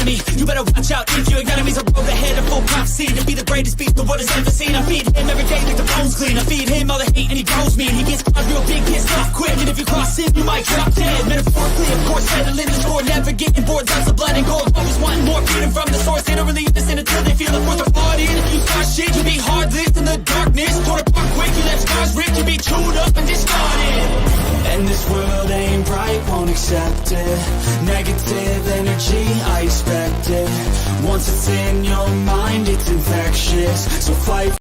enemy. You better watch out if your enemy's a road ahead of full prophecy to be the greatest beast the world has ever seen. I feed him every day like the bones clean. I feed him all the hate and he goes me. And he gets caught real big, gets off quick. And if you cross him, you might drop dead. Metaphorically, of course, settling the score. Never getting bored, lots of blood and gold. Always wanting more, feeding from the source. They don't really understand until they feel it worth the part in. If you start shit, you be hard-lived in the darkness. Torn apart quick, you left scars ripped. You be chewed up and discarded. And this world ain't right, won't accept it. Negative energy, I expect it. Once it's in your mind, it's infectious. So fight.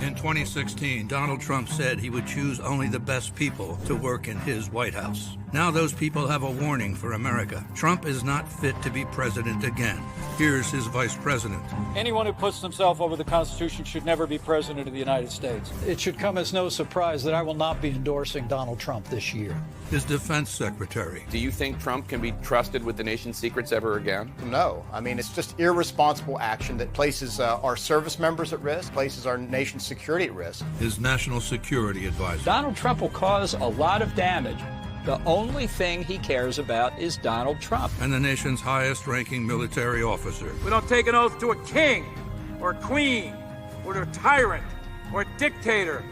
In 2016, Donald Trump said he would choose only the best people to work in his White House. Now those people have a warning for America. Trump is not fit to be president again. Here's his vice president. Anyone who puts himself over the Constitution should never be president of the United States. It should come as no surprise that I will not be endorsing Donald Trump this year. His defense secretary. Do you think Trump can be trusted with the nation's secrets ever again? No. I mean, it's just irresponsible action that places our service members at risk, places our nation's security at risk. His national security advisor. Donald Trump will cause a lot of damage. The only thing he cares about is Donald Trump. And the nation's highest-ranking military officer. We don't take an oath to a king or a queen or to a tyrant or a dictator.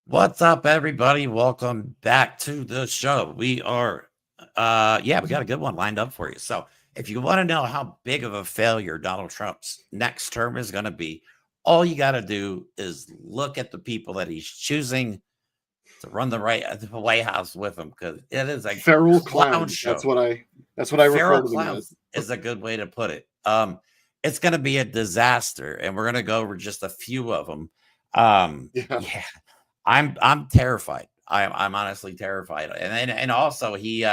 What's up, everybody? Welcome back to the show. We are, we got a good one lined up for you. So if you want to know how big of a failure Donald Trump's next term is going to be, all you got to do is look at the people that he's choosing to run the White House with him, because it is a feral clown show. That's what I refer to them as. Is a good way to put it. It's going to be a disaster, and we're going to go over just a few of them. I'm terrified. I'm honestly terrified. And also he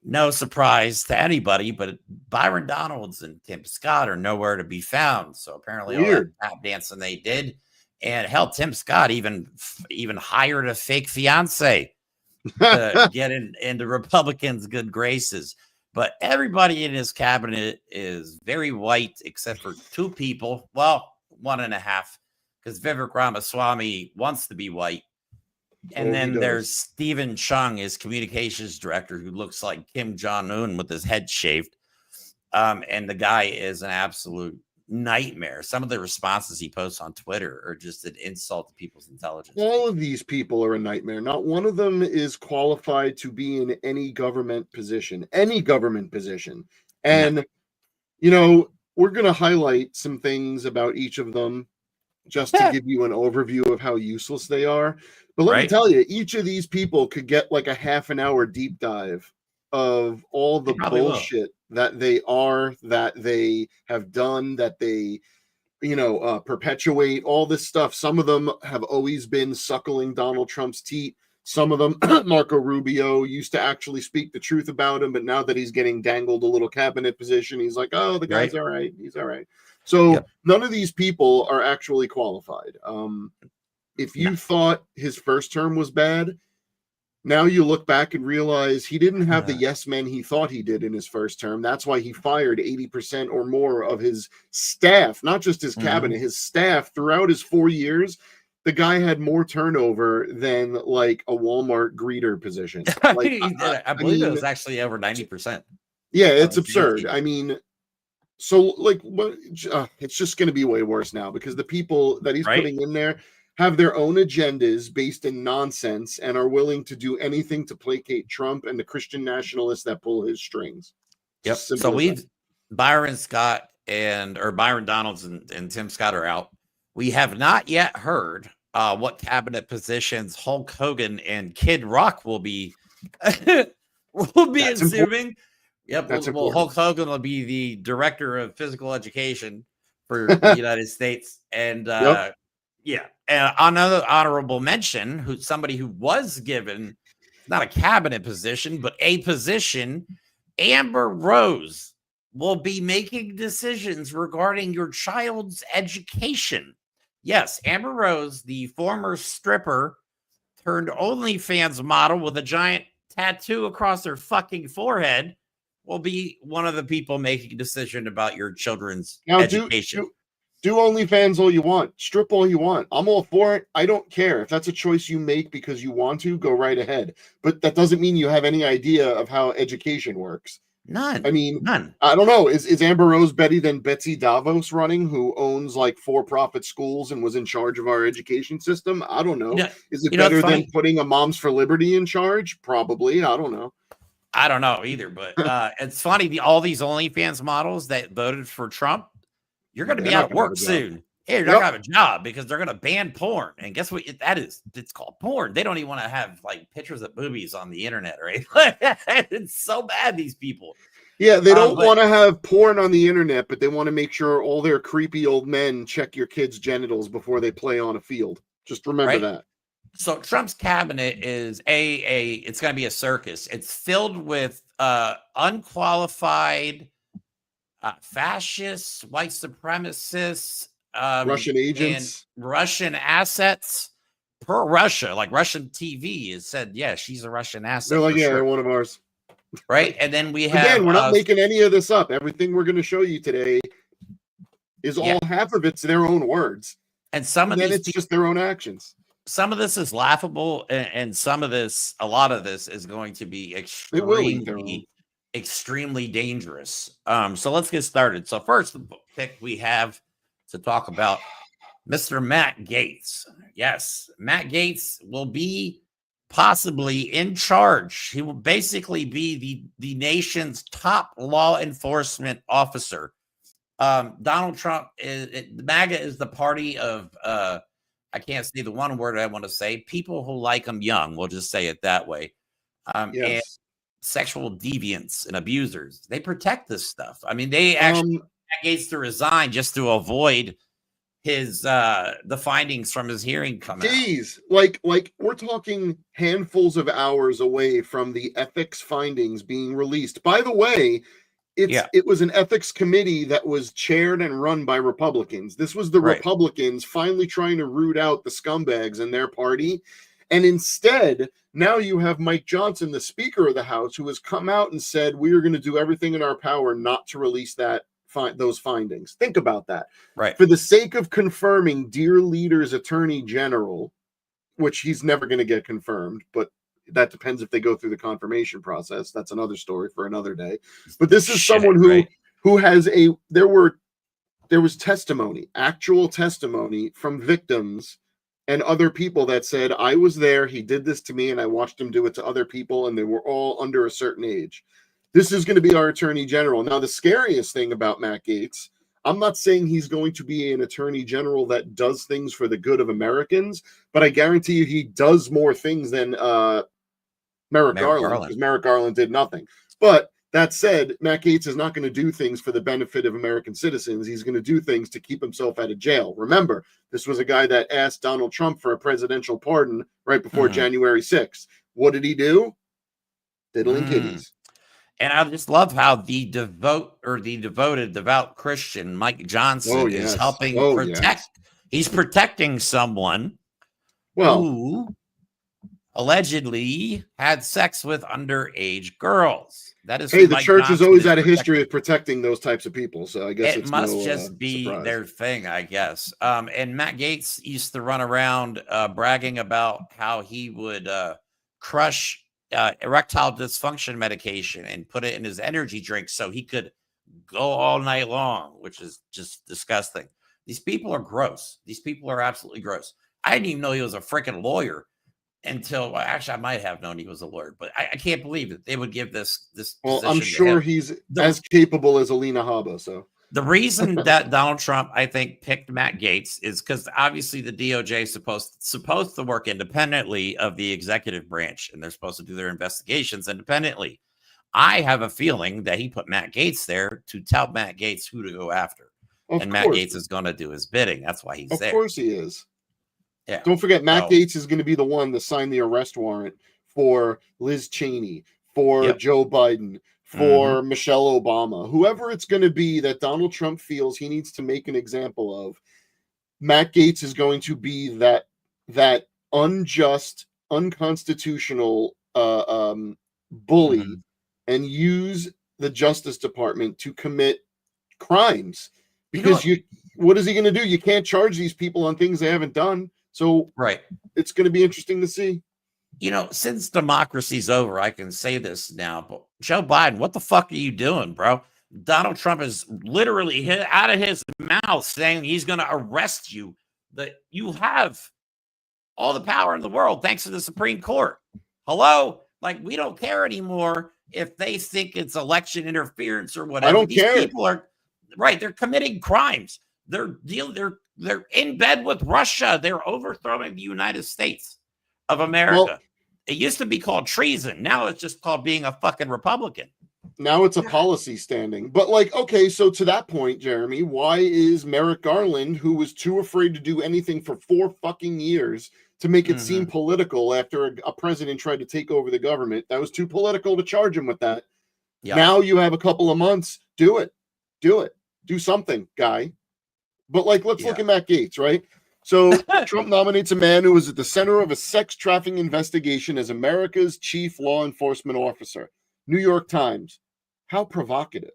no surprise to anybody, but Byron Donalds and Tim Scott are nowhere to be found. So apparently all that tap dancing they did, and hell, Tim Scott even hired a fake fiance to get into Republicans' good graces. But everybody in his cabinet is very white, except for two people. Well, one and a half. Because Vivek Ramaswamy wants to be white. And then there's Stephen Chung, his communications director, who looks like Kim Jong-un with his head shaved. And the guy is an absolute nightmare. Some of the responses he posts on Twitter are just an insult to people's intelligence. All of these people are a nightmare. Not one of them is qualified to be in any government position. And, we're going to highlight some things about each of them, just to give you an overview of how useless they are. But let me tell you, each of these people could get like a half an hour deep dive of all the bullshit that they are, that they have done, that they, perpetuate, all this stuff. Some of them have always been suckling Donald Trump's teat. Some of them, Marco Rubio, used to actually speak the truth about him, but now that he's getting dangled a little cabinet position, he's like, oh, the guy's all right. He's all right. So none of these people are actually qualified. If you thought his first term was bad, now you look back and realize he didn't have the yes men he thought he did in his first term. That's why he fired 80% or more of his staff, not just his cabinet, his staff throughout his 4 years. The guy had more turnover than like a Walmart greeter position. Like, I believe it was actually over 90%. Yeah, it's absurd. I mean, so it's just going to be way worse now, because the people that he's putting in there have their own agendas based in nonsense and are willing to do anything to placate Trump and the Christian nationalists that pull his strings. Yep. So Byron Donalds and Tim Scott are out. We have not yet heard what cabinet positions Hulk Hogan and Kid Rock will be assuming. Yep. Well, Hulk Hogan will be the director of physical education for the United States. And and another honorable mention, somebody who was given not a cabinet position, but a position, Amber Rose will be making decisions regarding your child's education. Yes, Amber Rose, the former stripper turned OnlyFans model with a giant tattoo across her fucking forehead, will be one of the people making a decision about your children's education. Do OnlyFans all you want. Strip all you want. I'm all for it. I don't care. If that's a choice you make because you want to, go right ahead. But that doesn't mean you have any idea of how education works. None. I mean, None. I don't know. Is Amber Rose better than Betsy Davos running, who owns like for-profit schools and was in charge of our education system? I don't know. Is it better than putting a Moms for Liberty in charge? Probably. I don't know. I don't know either, but it's funny. All these OnlyFans models that voted for Trump, you're going to be out of work soon. Hey, you're not going to have a job because they're going to ban porn. And guess what that is? It's called porn. They don't even want to have like pictures of boobies on the internet, right? It's so bad, these people. Yeah, they don't want to have porn on the internet, but they want to make sure all their creepy old men check your kids' genitals before they play on a field. Just remember that. So Trump's cabinet is it's going to be a circus. It's filled with unqualified fascists, white supremacists, Russian agents, Russian assets per Russia. Like Russian TV has said, yeah, she's a Russian asset. They're like, they're one of ours. Right. And then we have, again, we're not making any of this up. Everything we're going to show you today is all half of it's their own words. And some of these, it's just their own actions. Some of this is laughable, and some of this, a lot of this is going to be extremely dangerous. So let's get started. So first pick we have to talk about Mr. Matt Gaetz. Yes, Matt Gaetz will be possibly in charge. He will basically be the nation's top law enforcement officer. Donald Trump MAGA is the party of I can't say the one word I want to say. People who like him young, we'll just say it that way. And sexual deviants and abusers, they protect this stuff. I mean, they actually Gaetz to resign just to avoid his the findings from his hearing coming out. Like we're talking handfuls of hours away from the ethics findings being released. By the way, it was an ethics committee that was chaired and run by Republicans. This was the Republicans finally trying to root out the scumbags in their party. And instead, now you have Mike Johnson, the Speaker of the House, who has come out and said, we are going to do everything in our power not to release those findings. Think about that. Right. For the sake of confirming dear leader's attorney general, which he's never going to get confirmed, but that depends if they go through the confirmation process. That's another story for another day. But this is someone who has there was testimony, actual testimony from victims and other people that said, I was there, he did this to me, and I watched him do it to other people, and they were all under a certain age. This is going to be our attorney general. Now, the scariest thing about Matt Gaetz, I'm not saying he's going to be an attorney general that does things for the good of Americans, but I guarantee you he does more things than Merrick Garland, because Merrick Garland did nothing. But that said, Matt Gaetz is not going to do things for the benefit of American citizens. He's going to do things to keep himself out of jail. Remember, this was a guy that asked Donald Trump for a presidential pardon right before January 6th. What did he do? Diddling kitties. And I just love how the devout Christian Mike Johnson is helping protect. He's protecting someone who allegedly had sex with underage girls. That is, the church has always had a history of protecting those types of people. So I guess it must just be their thing, I guess. And Matt Gaetz used to run around bragging about how he would crush erectile dysfunction medication and put it in his energy drink so he could go all night long, which is just disgusting. These people are gross. These people are absolutely gross. I didn't even know he was a freaking lawyer until, actually, I might have known he was a lawyer, but I can't believe that they would give this. Well, I'm sure he's as capable as Alina Habba. So the reason that Donald Trump, I think, picked Matt Gaetz is because obviously the DOJ is supposed to work independently of the executive branch, and they're supposed to do their investigations independently. I have a feeling that he put Matt Gaetz there to tell Matt Gaetz who to go after. Matt Gaetz is going to do his bidding. That's why he's there. Of course he is. Yeah. Don't forget, Matt Gaetz is going to be the one to sign the arrest warrant for Liz Cheney, for Joe Biden, for Michelle Obama, whoever it's going to be that Donald Trump feels he needs to make an example of. Matt Gaetz is going to be that unjust, unconstitutional bully and use the Justice Department to commit crimes. Because what is he going to do? You can't charge these people on things they haven't done. So it's going to be interesting to see. since democracy's over, I can say this now, but Joe Biden, what the fuck are you doing, bro? Donald Trump is literally hit out of his mouth saying he's going to arrest you. That you have all the power in the world thanks to the Supreme Court. Hello? Like, we don't care anymore if they think it's election interference or whatever. I don't care. These people are right. They're committing crimes. They're in bed with Russia. They're overthrowing the United States of America. Well, it used to be called treason. Now it's just called being a fucking Republican. Now it's a policy standing. But like, okay, so to that point, Jeremy, why is Merrick Garland, who was too afraid to do anything for 4 fucking years to make it seem political after a president tried to take over the government, that was too political to charge him with that. Yeah. Now you have a couple of months. Do it. Do something, guy. But like, let's look at Matt Gaetz, right? So Trump nominates a man who was at the center of a sex trafficking investigation as America's chief law enforcement officer. New York Times. How provocative.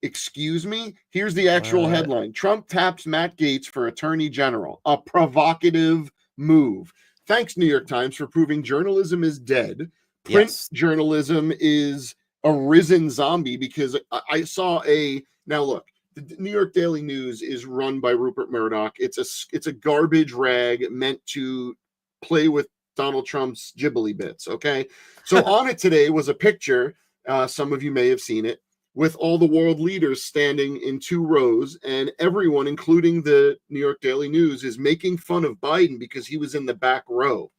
Excuse me? Here's the actual headline. Trump taps Matt Gaetz for attorney general. A provocative move. Thanks, New York Times, for proving journalism is dead. Print journalism is a risen zombie, because I saw now look, the New York Daily News is run by Rupert Murdoch. It's a garbage rag meant to play with Donald Trump's Ghibli bits, okay? So on it today was a picture, some of you may have seen it, with all the world leaders standing in 2 rows, and everyone, including the New York Daily News, is making fun of Biden because he was in the back row.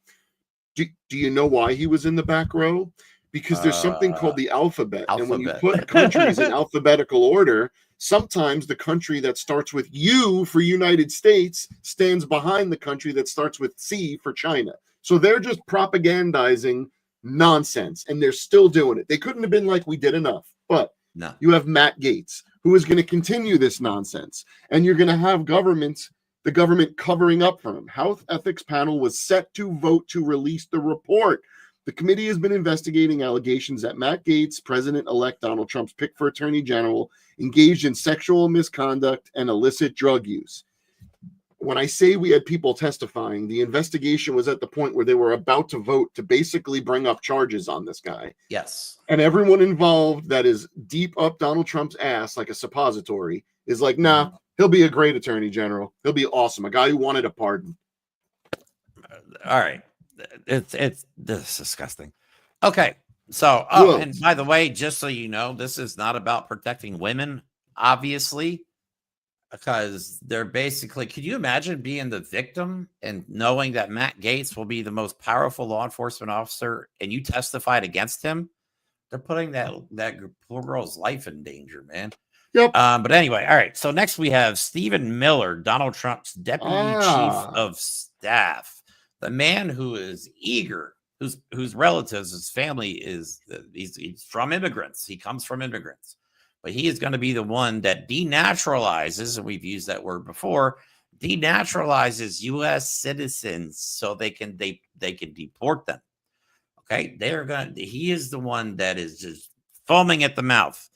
Do you know why he was in the back row? Because there's something called the alphabet. And when you put countries in alphabetical order, sometimes the country that starts with U for United States stands behind the country that starts with C for China. So they're just propagandizing nonsense, and they're still doing it. They couldn't have been like, we did enough. But no. You have Matt Gaetz, who is going to continue this nonsense, and you're going to have the government covering up for him. House Ethics Panel was set to vote to release the report. The committee has been investigating allegations that Matt Gaetz, President-elect Donald Trump's pick for Attorney General, engaged in sexual misconduct and illicit drug use. When I say we had people testifying, the investigation was at the point where they were about to vote to basically bring up charges on this guy. Yes. And everyone involved that is deep up Donald Trump's ass like a suppository is like, nah, he'll be a great attorney general. He'll be awesome. A guy who wanted a pardon. All right. This is disgusting. Okay. So, and by the way, just so you know, this is not about protecting women, obviously, because they're basically, could you imagine being the victim and knowing that Matt Gaetz will be the most powerful law enforcement officer and you testified against him? They're putting that poor girl's life in danger, man. Yep. But anyway, all right. So next we have Stephen Miller, Donald Trump's deputy chief of staff, the man who is eager, whose relatives, his family he's from immigrants. He comes from immigrants, but he is going to be the one that denaturalizes, and we've used that word before, denaturalizes U.S. citizens so they can deport them. Okay, he is the one that is just foaming at the mouth,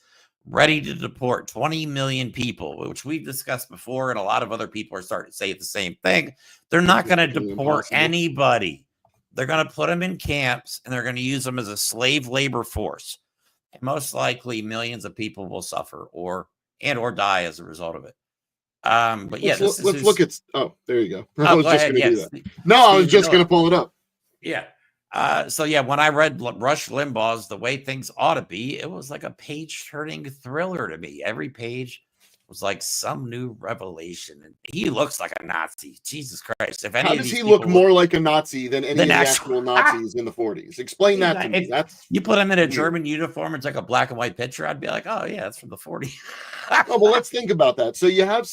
ready to deport 20 million people, which we've discussed before, and a lot of other people are starting to say the same thing. They're not going to deport anybody. They're going to put them in camps, and they're going to use them as a slave labor force. And most likely, millions of people will suffer or die as a result of it. But yeah, let's look at. Oh, there you go. I was go just ahead. going to do Yes. that. No, I was just going to pull it up. Yeah. So yeah, when I read Rush Limbaugh's The Way Things Ought to Be, it was like a page-turning thriller to me. Every page was like some new revelation. And he looks like a Nazi. Jesus Christ. If any How of does these he look people more like a Nazi than any of the actual Nazis in the 40s? Explain that to me. That's you put him in a weird. German uniform, it's like a black and white picture. I'd be like, oh yeah, that's from the 40s. Oh, well, let's think about that. So you have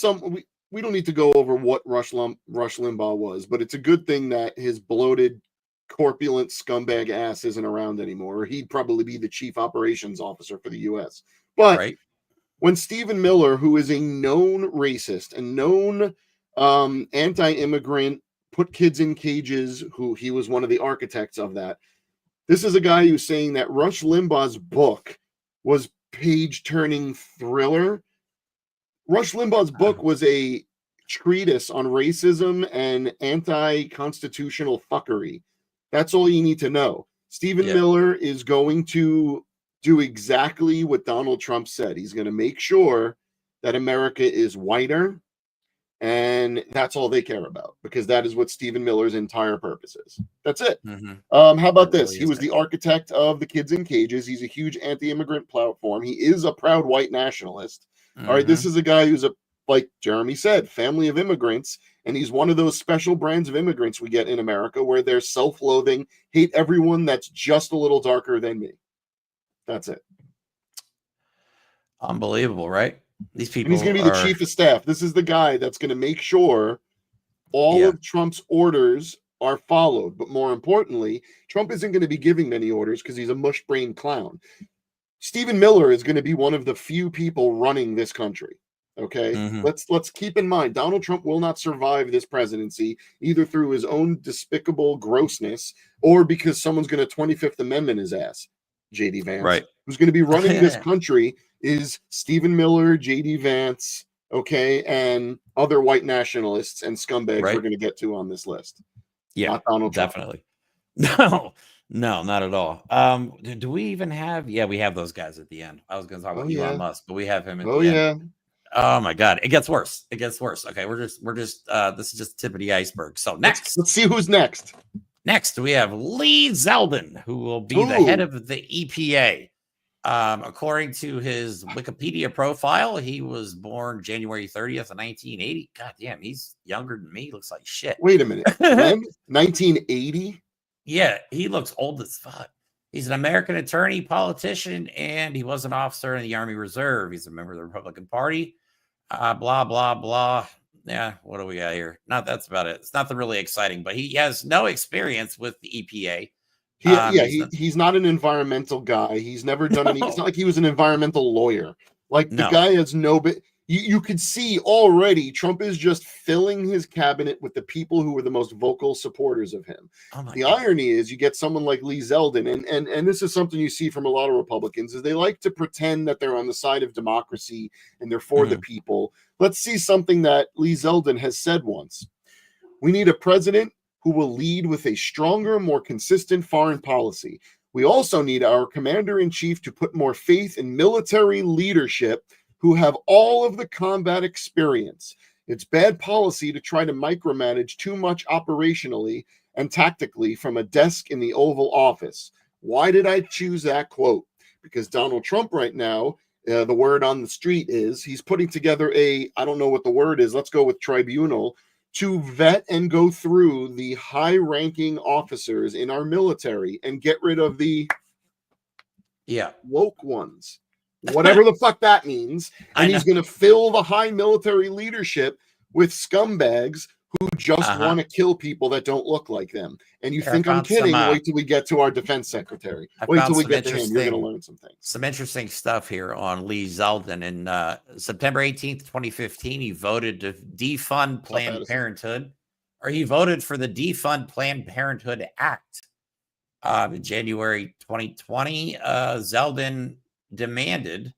we don't need to go over what Rush Limbaugh was, but it's a good thing that his bloated, corpulent scumbag ass isn't around anymore, or he'd probably be the chief operations officer for the U.S. But when Stephen Miller, who is a known racist and known anti-immigrant, put kids in cages, who he was one of the architects of that, this is a guy who's saying that Rush Limbaugh's book was page-turning thriller. Rush Limbaugh's book was a treatise on racism and anti-constitutional fuckery. That's all you need to know. Stephen Miller is going to do exactly what Donald Trump said. He's going to make sure that America is whiter, and that's all they care about, because that is what Stephen Miller's entire purpose is. That's it. How about this? He was the architect of the Kids in Cages. He's a huge anti-immigrant platform. He is a proud white nationalist. All right, this is a guy who's like Jeremy said, family of immigrants, and he's one of those special brands of immigrants we get in America where they're self-loathing, hate everyone that's just a little darker than me. That's it. Unbelievable, right? These people. And he's going to be the chief of staff. This is the guy that's going to make sure all of Trump's orders are followed. But more importantly, Trump isn't going to be giving many orders because he's a mush-brained clown. Stephen Miller is going to be one of the few people running this country. Okay, let's keep in mind, Donald Trump will not survive this presidency either through his own despicable grossness or because someone's going to 25th Amendment his ass. JD Vance, right? Who's going to be running this country is Stephen Miller, JD Vance, okay, and other white nationalists and scumbags we're going to get to on this list. Yeah, not Donald Trump. Definitely. No, not at all. Do we even have? Yeah, we have those guys at the end. I was going to talk about Elon Musk, but we have him at the end. Oh my God, it gets worse. It gets worse. Okay, we're just this is just the tip of the iceberg. So next, let's see who's next. Next, we have Lee Zeldin, who will be the head of the EPA. According to his Wikipedia profile, he was born January 30th of 1980. God damn, he's younger than me. Looks like shit. Wait a minute. When? 1980? Yeah, he looks old as fuck. He's an American attorney, politician, and he was an officer in the Army Reserve. He's a member of the Republican Party. Blah, blah, blah. Yeah, what do we got here? That's about it. It's nothing really exciting, but he has no experience with the EPA. He's not an environmental guy. He's never done any. It's not like he was an environmental lawyer. Like the guy has no bit. You could see already Trump is just filling his cabinet with the people who were the most vocal supporters of him. The irony is you get someone like Lee Zeldin, and this is something you see from a lot of Republicans, is they like to pretend that they're on the side of democracy and they're for the people. Let's see something that Lee Zeldin has said once. We need a president who will lead with a stronger, more consistent foreign policy. We also need our commander-in-chief to put more faith in military leadership who have all of the combat experience. It's bad policy to try to micromanage too much operationally and tactically from a desk in the Oval Office. Why did I choose that quote? Because Donald Trump right now, the word on the street is he's putting together I don't know what the word is, let's go with tribunal, to vet and go through the high-ranking officers in our military and get rid of the woke ones. Whatever the fuck that means. And he's going to fill the high military leadership with scumbags who just want to kill people that don't look like them. And you think I'm kidding? Wait till we get to our defense secretary. Wait till we get to him. You're going to learn some things. Some interesting stuff here on Lee Zeldin. In September 18th, 2015, he voted to defund Planned Parenthood, or he voted for the Defund Planned Parenthood Act. In January 2020, Zeldin demanded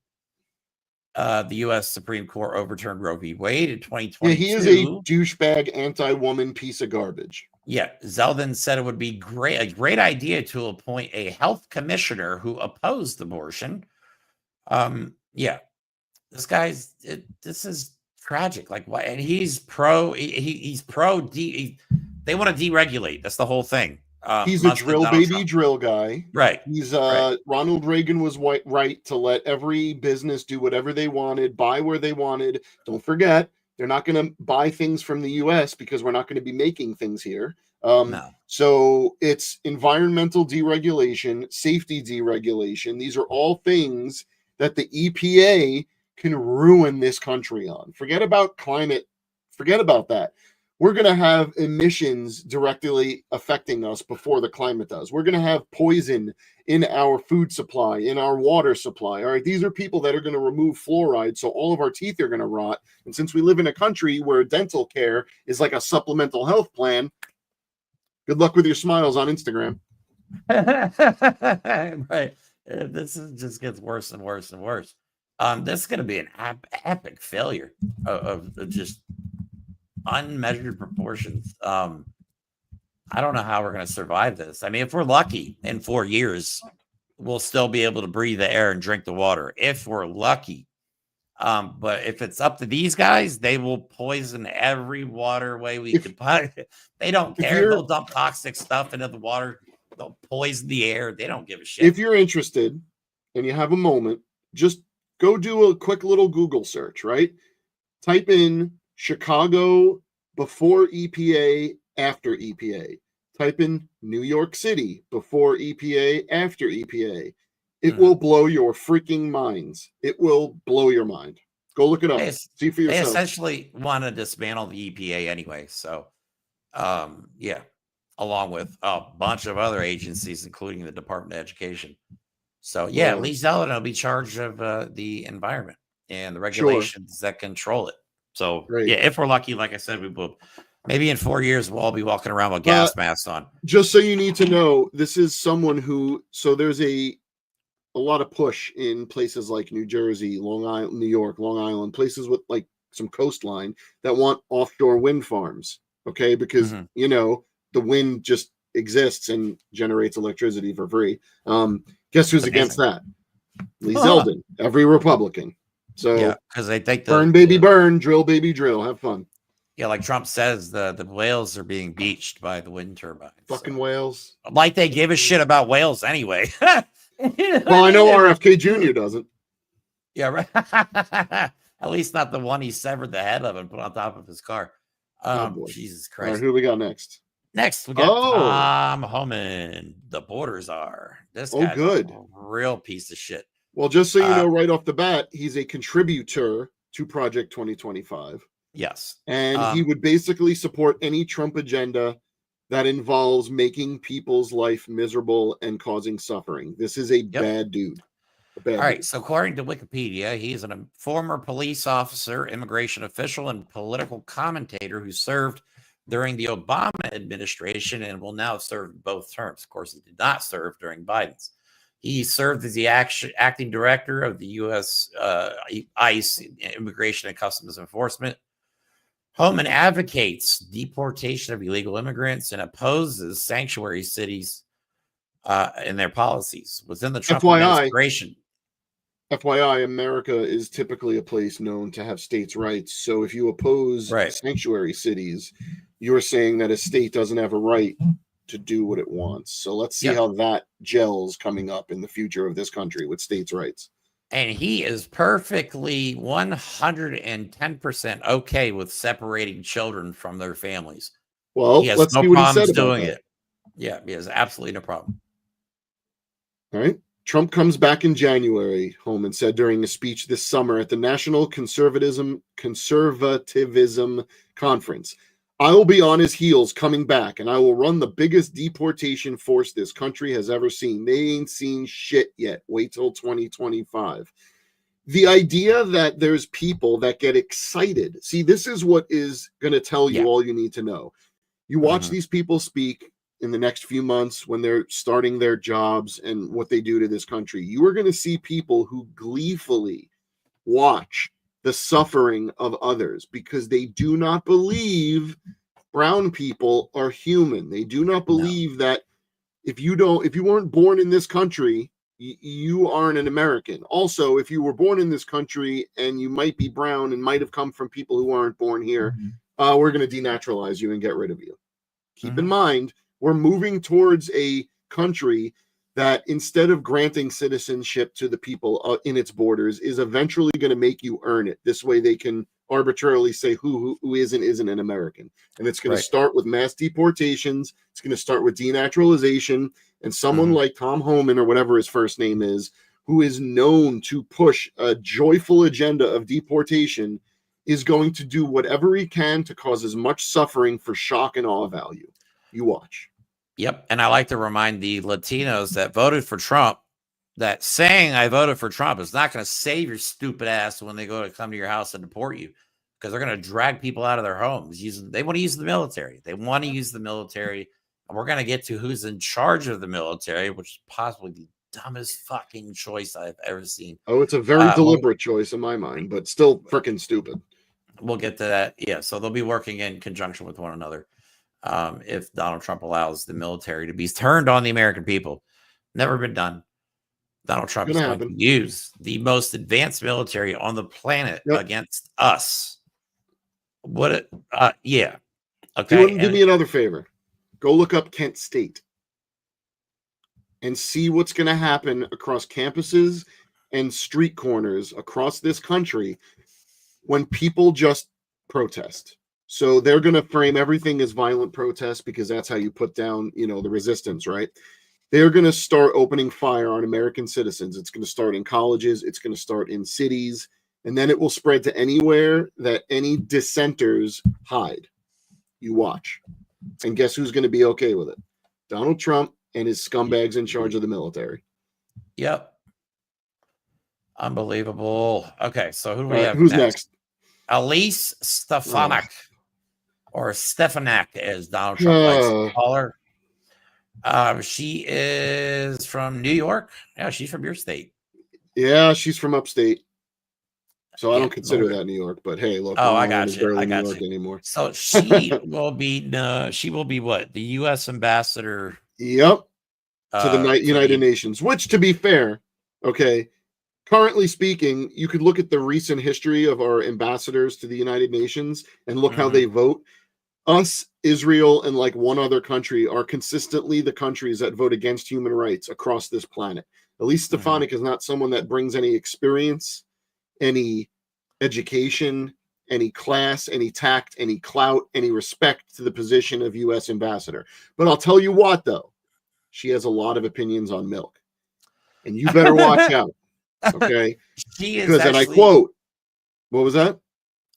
the U.S. Supreme Court overturned Roe v. Wade in 2022. Yeah, he is a douchebag, anti-woman piece of garbage. Yeah, Zeldin said it would be a great idea to appoint a health commissioner who opposed abortion. This guy's this is tragic. Like, why? And he's pro. He's pro. They want to deregulate. That's the whole thing. He's a drill baby Trump. Drill guy. Right. He's Ronald Reagan was right to let every business do whatever they wanted, buy where they wanted. Don't forget, they're not going to buy things from the US because we're not going to be making things here. No. So it's environmental deregulation, safety deregulation. These are all things that the EPA can ruin this country on. Forget about climate. Forget about that. We're going to have emissions directly affecting us before the climate does. We're going to have poison in our food supply, in our water supply. All right, these are people that are going to remove fluoride, so all of our teeth are going to rot. And since we live in a country where dental care is like a supplemental health plan, good luck with your smiles on Instagram. Right. This just gets worse and worse and worse. This is going to be an epic failure of just unmeasured proportions. I don't know how we're going to survive this. I mean, if we're lucky in 4 years, we'll still be able to breathe the air and drink the water. If we're lucky. But if it's up to these guys, they will poison every waterway we could put. They don't care. They'll dump toxic stuff into the water. They'll poison the air. They don't give a shit. If you're interested and you have a moment, just go do a quick little Google search, right? Type in Chicago before EPA, after EPA. Type in New York City before EPA, after EPA. It will blow your freaking minds. It will blow your mind. Go look it up. See for yourself. They essentially want to dismantle the EPA anyway. So, yeah, along with a bunch of other agencies, including the Department of Education. So, yeah, Lee Zeldin will be charged of the environment and the regulations that control it. So, yeah, if we're lucky, like I said, we will. Maybe in 4 years, we'll all be walking around with gas masks on. Just so you need to know, this is someone who, so there's a lot of push in places like New Jersey, Long Island, New York, Long Island, places with like some coastline that want offshore wind farms. Okay. Because, you know, the wind just exists and generates electricity for free. Guess who's against that? Lee Zeldin, every Republican. So yeah, because they think burn, baby, burn, drill, baby, drill. Have fun. Yeah, like Trump says, the whales are being beached by the wind turbines. Fucking whales. Like they give a shit about whales anyway. Well, I know RFK Jr. doesn't. Yeah, right. At least not the one he severed the head of and put on top of his car. Jesus Christ. All right, who we got next? Next, we got Tom Homan, the border czar. This guy's good. A real piece of shit. Well, just so you know right off the bat, he's a contributor to Project 2025. Yes. And he would basically support any Trump agenda that involves making people's life miserable and causing suffering. This is a bad dude. All right. So according to Wikipedia, he's a former police officer, immigration official, and political commentator who served during the Obama administration and will now serve both terms. Of course, he did not serve during Biden's. He served as the acting director of the U.S. ICE, Immigration and Customs Enforcement. Homan advocates deportation of illegal immigrants and opposes sanctuary cities in their policies within the Trump administration. FYI, America is typically a place known to have states' rights. So if you oppose sanctuary cities, you're saying that a state doesn't have a right to do what it wants. So let's see how that gels coming up in the future of this country with states' rights. And he is perfectly 110% okay with separating children from their families. Well, he has let's no see what problems he said doing about it. Yeah, he has absolutely no problem. All right. Trump comes back in January, Homan said during a speech this summer at the National Conservatism Conference. I will be on his heels coming back, and I will run the biggest deportation force this country has ever seen. They ain't seen shit yet. Wait till 2025. The idea that there's people that get excited. See, this is what is going to tell you all you need to know. You watch these people speak in the next few months when they're starting their jobs and what they do to this country. You are going to see people who gleefully watch the suffering of others because they do not believe brown people are human. They do not believe that if you weren't born in this country, you aren't an American. Also, if you were born in this country and you might be brown and might have come from people who aren't born here, we're going to denaturalize you and get rid of you. Keep in mind, we're moving towards a country that instead of granting citizenship to the people in its borders is eventually going to make you earn it. This way they can arbitrarily say who isn't an American. And it's going to start with mass deportations. It's going to start with denaturalization. And someone like Tom Homan, or whatever his first name is, who is known to push a joyful agenda of deportation, is going to do whatever he can to cause as much suffering for shock and awe value. You watch. Yep. And I like to remind the Latinos that voted for Trump that saying I voted for Trump is not going to save your stupid ass when they go to come to your house and deport you, because they're going to drag people out of their homes. They want to use the military. They want to use the military. And we're going to get to who's in charge of the military, which is possibly the dumbest fucking choice I've ever seen. Oh, it's a very deliberate choice in my mind, but still freaking stupid. We'll get to that. Yeah. So they'll be working in conjunction with one another. if Donald Trump allows the military to be turned on the American people. Never been done. Donald Trump is going to use the most advanced military on the planet against us. Yeah. Okay. Do me another favor. Go look up Kent State and see what's going to happen across campuses and street corners across this country when people just protest. So they're going to frame everything as violent protest because that's how you put down, the resistance, right? They're going to start opening fire on American citizens. It's going to start in colleges. It's going to start in cities. And then it will spread to anywhere that any dissenters hide. You watch. And guess who's going to be okay with it? Donald Trump and his scumbags in charge of the military. Yep. Unbelievable. Okay, so who do we have Who's next? Elise Stefanik, or Stefanak, as Donald Trump likes to call her. She is from New York. Yeah, she's from your state. Yeah, she's from upstate. So I don't consider that New York, but hey, look. Oh, I got you. I got New York you. Anymore. So she will be. She will be what? The U.S. ambassador. Yep. To the United Nations. Which, to be fair, okay. Currently speaking, you could look at the recent history of our ambassadors to the United Nations and look how they vote. Us, Israel, and like one other country are consistently the countries that vote against human rights across this planet. Elise Stefanik is not someone that brings any experience, any education, any class, any tact, any clout, any respect to the position of U.S. ambassador. But I'll tell you what, though, she has a lot of opinions on milk. And you better watch out. Okay. She is because, and I quote, what was that?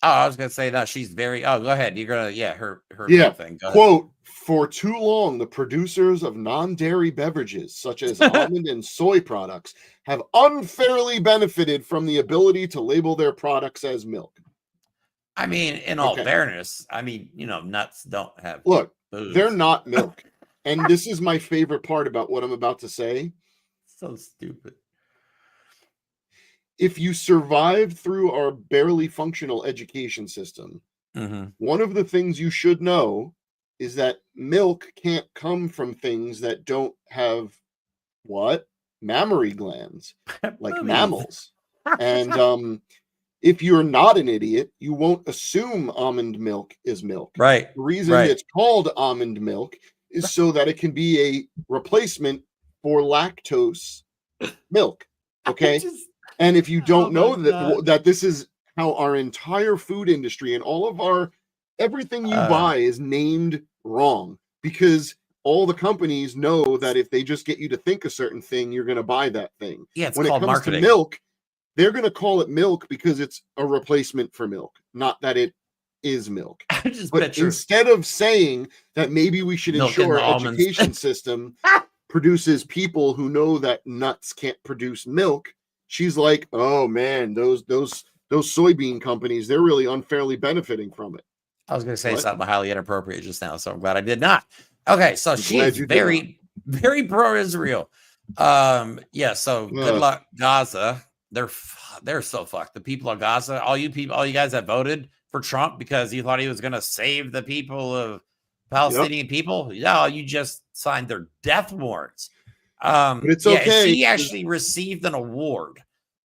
Oh, I was going to say that she's very, go ahead. You're going to, her thing. Quote, for too long, the producers of non-dairy beverages, such as almond and soy products, have unfairly benefited from the ability to label their products as milk. I mean, in all fairness, nuts don't have Look, booze. They're not milk. And this is my favorite part about what I'm about to say. So stupid. If you survive through our barely functional education system, one of the things you should know is that milk can't come from things that don't have mammary glands, like mammals. And if you're not an idiot, you won't assume almond milk is milk. Right. The reason it's called almond milk is so that it can be a replacement for lactose milk. Okay. And if you don't know that this is how our entire food industry and all of everything you buy is named wrong, because all the companies know that if they just get you to think a certain thing, you're going to buy that thing. Yeah, it's when called it comes marketing. To milk, they're going to call it milk because it's a replacement for milk, not that it is milk. But instead of saying that maybe we should ensure our education system produces people who know that nuts can't produce milk, she's like, oh man, those soybean companies, they're really unfairly benefiting from it. I was going to say something highly inappropriate just now, so I'm glad I did not. Okay, so she's very, very pro-Israel. So good luck, Gaza. They're so fucked. The people of Gaza, all you guys that voted for Trump because you thought he was going to save the people of Palestinian people, you just signed their death warrants. But it's okay. She actually received an award,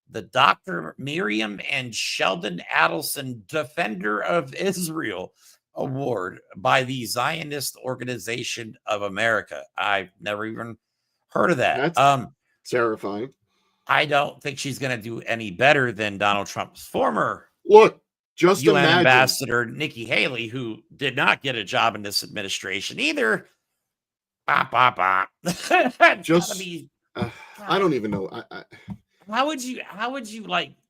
the Dr. Miriam and Sheldon Adelson Defender of Israel Award by the Zionist Organization of America. I've never even heard of that. That's terrifying. I don't think she's going to do any better than Donald Trump's former UN ambassador, Nikki Haley, who did not get a job in this administration either. I don't even know. How would you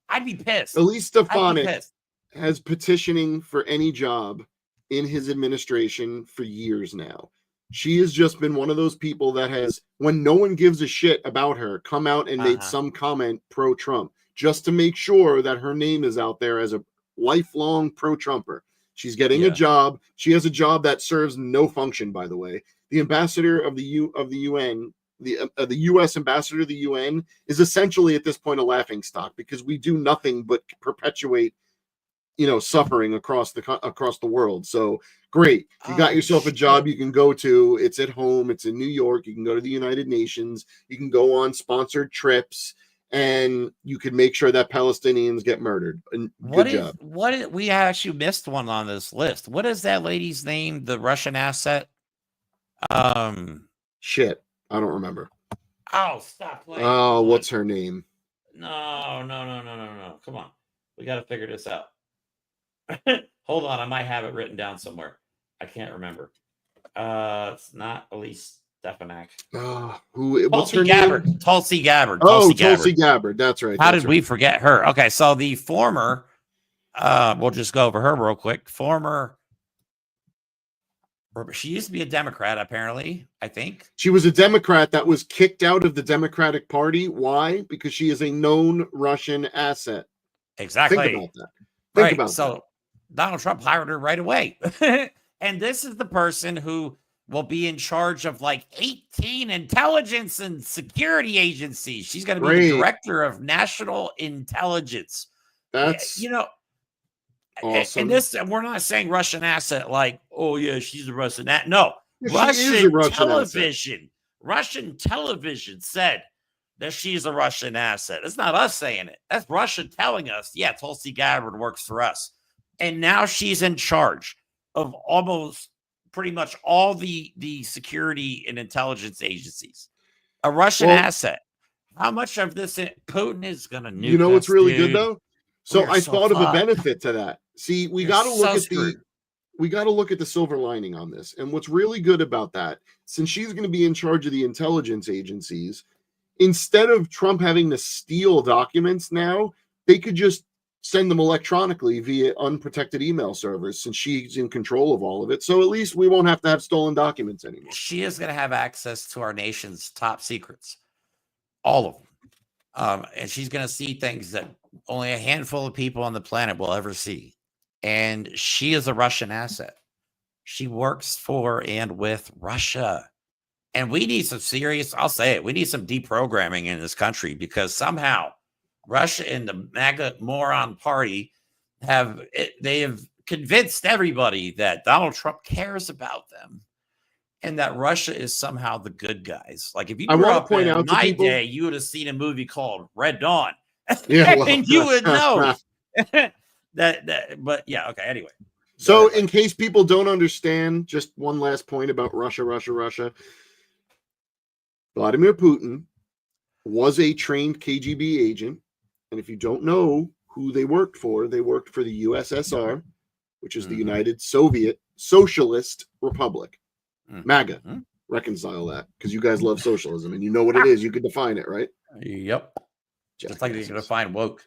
I'd be pissed. Elise Stefanik has petitioning for any job in his administration for years now. She has just been one of those people that has, when no one gives a shit about her, come out and made some comment pro-Trump just to make sure that her name is out there as a lifelong pro-Trumper. She's getting a job. She has a job that serves no function, by the way. The ambassador of the UN, the U.S. ambassador to the UN is essentially at this point a laughingstock because we do nothing but perpetuate, suffering across the world. So Great. You got Oh, yourself a shit. job you can go to. It's at home. It's in New York. You can go to the United Nations. You can go on sponsored trips, and you can make sure that Palestinians get murdered. And good job. We actually missed one on this list. What is that lady's name? The Russian asset? Shit. I don't remember. Oh, stop playing. Oh, what's her name? No. Come on. We got to figure this out. Hold on. I might have it written down somewhere. I can't remember. It's not Elise Stefanak. What's her name? Tulsi Gabbard. Oh, Tulsi Gabbard. That's right. How did we forget her? Okay, so the former, we'll just go over her real quick. She used to be a Democrat, apparently, I think. She was a Democrat that was kicked out of the Democratic Party. Why? Because she is a known Russian asset. Exactly. Think about that. Think about that. Donald Trump hired her right away. And this is the person who will be in charge of like 18 intelligence and security agencies. She's going to be the director of national intelligence. That's awesome. And we're not saying Russian asset like, oh yeah, she's a Russian asset. No, Russian television. Asset. Russian television said that she's a Russian asset. It's not us saying it. That's Russia telling us, yeah, Tulsi Gabbard works for us. And now she's in charge of almost pretty much all the security and intelligence agencies. A Russian asset. How much of this Putin is going to nuke? You know what's really good though? So I thought of a benefit to that. See, we got to look at the silver lining on this. And what's really good about that, since she's going to be in charge of the intelligence agencies, instead of Trump having to steal documents now, they could just send them electronically via unprotected email servers, since she's in control of all of it. So at least we won't have to have stolen documents anymore. She is going to have access to our nation's top secrets, all of them. And she's going to see things that only a handful of people on the planet will ever see. And she is a Russian asset. She works for and with Russia. And we need some serious, I'll say it, we need some deprogramming in this country, because somehow Russia and the MAGA moron party have convinced everybody that Donald Trump cares about them and that Russia is somehow the good guys. Like if you grew up in my day, you would have seen a movie called Red Dawn. Yeah, and you would know but yeah, okay, anyway. So in case people don't understand, just one last point about Russia. Vladimir Putin was a trained KGB agent. And if you don't know who they worked for the USSR, which is the United Soviet Socialist Republic. MAGA. Reconcile that, because you guys love socialism and you know what it is. You can define it, right? Yep. Just like they can define woke.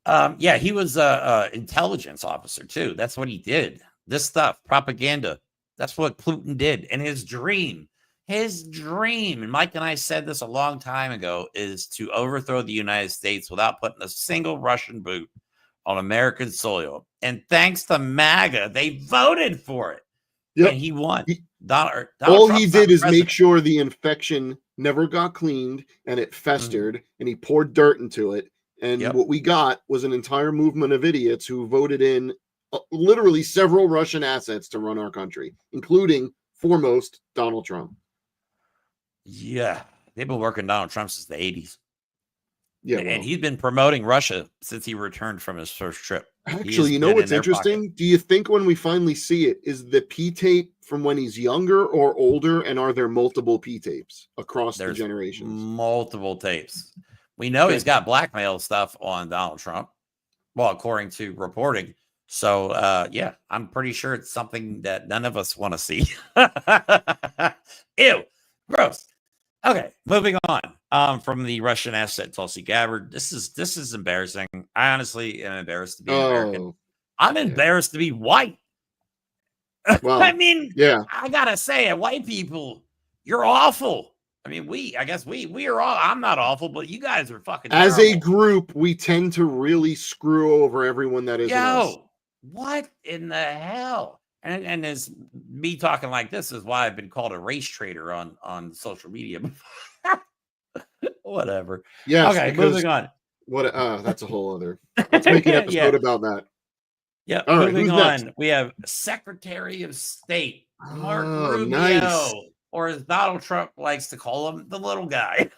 Yeah, he was a intelligence officer too. That's what he did. This stuff, propaganda. That's what Putin did. And his dream, and Mike and I said this a long time ago, is to overthrow the United States without putting a single Russian boot on American soil. And thanks to MAGA, they voted for it. Yep. And he won. Donald all Trump's he did is make sure the infection never got cleaned and it festered, and he poured dirt into it. And what we got was an entire movement of idiots who voted in literally several Russian assets to run our country, including foremost Donald Trump. Yeah, they've been working Donald Trump since the 80s. Yeah, and he's been promoting Russia since he returned from his first trip. Actually, you know what's interesting? Do you think when we finally see it, is the P tape from when he's younger or older? And are there multiple P tapes across the generations? Multiple tapes. We know he's got blackmail stuff on Donald Trump. Well, according to reporting. So, yeah, I'm pretty sure it's something that none of us want to see. Ew, gross. Okay, moving on. From the Russian asset Tulsi Gabbard, this is embarrassing. I honestly am embarrassed to be American. I'm embarrassed to be white. Well, I mean, I gotta say it, white people, you're awful. I mean, I guess we are all. I'm not awful, but you guys are fucking as terrible. A group, we tend to really screw over everyone that isn't us. What in the hell? And as me talking like this is why I've been called a race traitor on social media. Whatever. Yeah. Okay, moving on. What? That's a whole other. Let's make an episode about that. Yep. All right, Moving who's next? on, we have Secretary of State Mark Rubio, Nice. or as Donald Trump likes to call him, the little guy.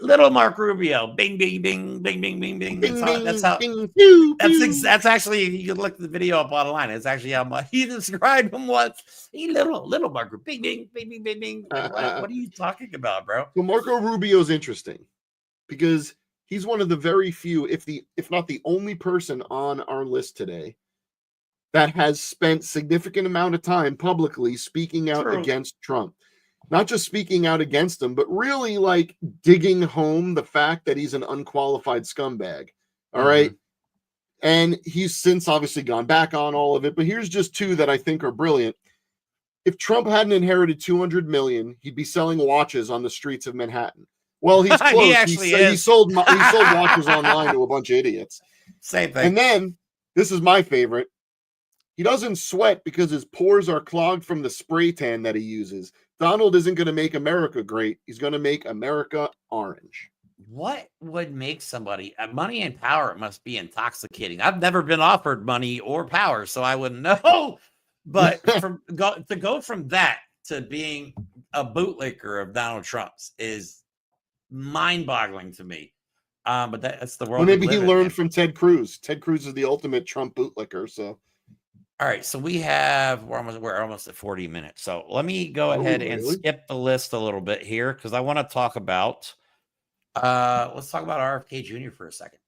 Little Mark Rubio. Bing, bing, bing, bing, bing, bing, bing. Bing, That's bing, how. bing, pew, pew. That's actually, you can look the video up online. It's actually how much he described him once. He little Mark Rubio. Bing, bing, bing, bing, bing, bing. Like, what are you talking about, bro? So Marco Rubio's interesting because he's one of the very few, if not the only person on our list today that has spent significant amount of time publicly speaking out against Trump. Not just speaking out against him, but really like digging home the fact that he's an unqualified scumbag. All right. And he's since obviously gone back on all of it. But here's just two that I think are brilliant. If Trump hadn't inherited 200 million, he'd be selling watches on the streets of Manhattan. Well, he's close. He actually is. He sold watches online to a bunch of idiots. Same thing. And then this is my favorite. He doesn't sweat because his pores are clogged from the spray tan that he uses. Donald isn't going to make America great. He's going to make America orange. What would make somebody money and power must be intoxicating. I've never been offered money or power, so I wouldn't know. But to go from that to being a bootlicker of Donald Trump's is mind-boggling to me. But that's the world. Well, maybe he learned from Ted Cruz. Ted Cruz is the ultimate Trump bootlicker. So. All right, so we're almost at 40 minutes. So let me go ahead and skip the list a little bit here because I want to talk about let's talk about RFK Jr. for a second.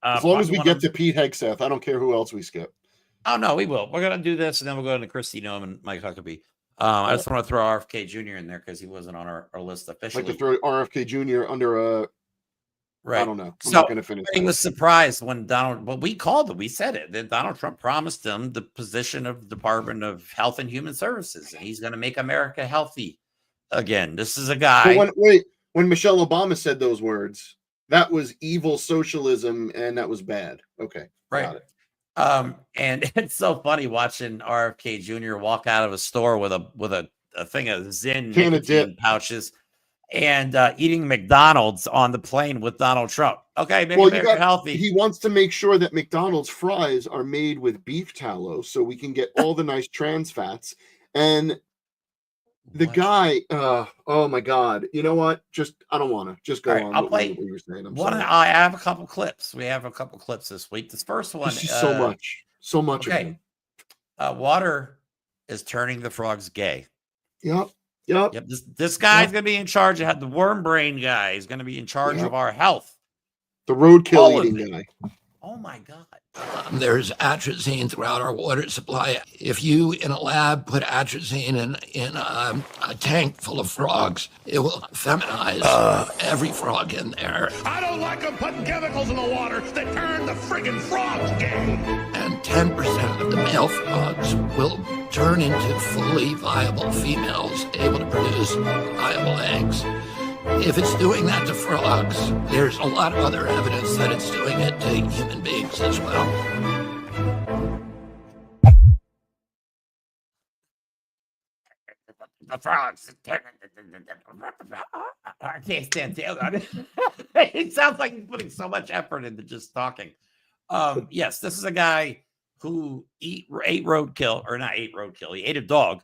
As long as we get to Pete Hegseth, I don't care who else we skip. Oh no, we will. We're gonna do this and then we'll go into Kristi Noem and Mike Huckabee. I just want to throw RFK Jr. in there because he wasn't on our list officially. I'd like to throw RFK Jr. under a right. I don't know. I'm not going to finish. He was surprised when we called it. We said it. That Donald Trump promised him the position of Department of Health and Human Services, and he's going to make America healthy again. This is a guy. When Michelle Obama said those words, that was evil socialism, and that was bad. Okay, right. Got it. And it's so funny watching RFK Jr. walk out of a store with a thing of Zyn nicotine pouches. And eating McDonald's on the plane with Donald Trump. Okay, maybe they're healthy. He wants to make sure that McDonald's fries are made with beef tallow so we can get all the nice trans fats. And the guy, oh my God. You know what? I don't want to. Just go on. I'll play what you were saying. I have a couple clips. We have a couple clips this week. This first one. So much. Okay. Water is turning the frogs gay. Yep. This guy's going to be in charge. The worm brain guy is going to be in charge of our health. The roadkill eating guy. Oh my God. There's atrazine throughout our water supply. If you in a lab put atrazine in a tank full of frogs, it will feminize every frog in there. I don't like them putting chemicals in the water that turn the friggin' frogs gay. And 10% of the male frogs will turn into fully viable females able to produce viable eggs. If it's doing that to frogs, there's a lot of other evidence that it's doing it to human beings as well. The frogs. I can't stand tail. It sounds like he's putting so much effort into just talking. Yes, this is a guy who ate roadkill, or not ate roadkill. He ate a dog.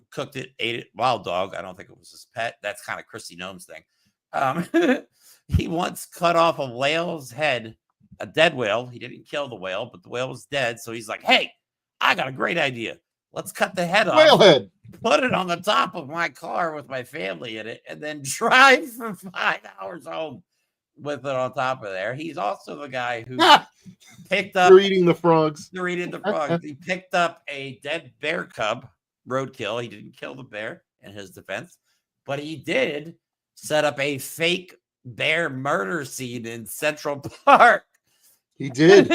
Cooked it, ate it, wild dog. I don't think it was his pet. That's kind of Kristi Noem's thing. He once cut off a whale's head, a dead whale. He didn't kill the whale, but the whale was dead. So he's like, hey, I got a great idea. Let's cut the head off. Whale head. Put it on the top of my car with my family in it, and then drive for 5 hours home with it on top of there. He's also the guy who picked up. You're eating the frogs. You're eating the frogs. He picked up a dead bear cub. Roadkill. He didn't kill the bear in his defense, but he did set up a fake bear murder scene in Central Park. He did.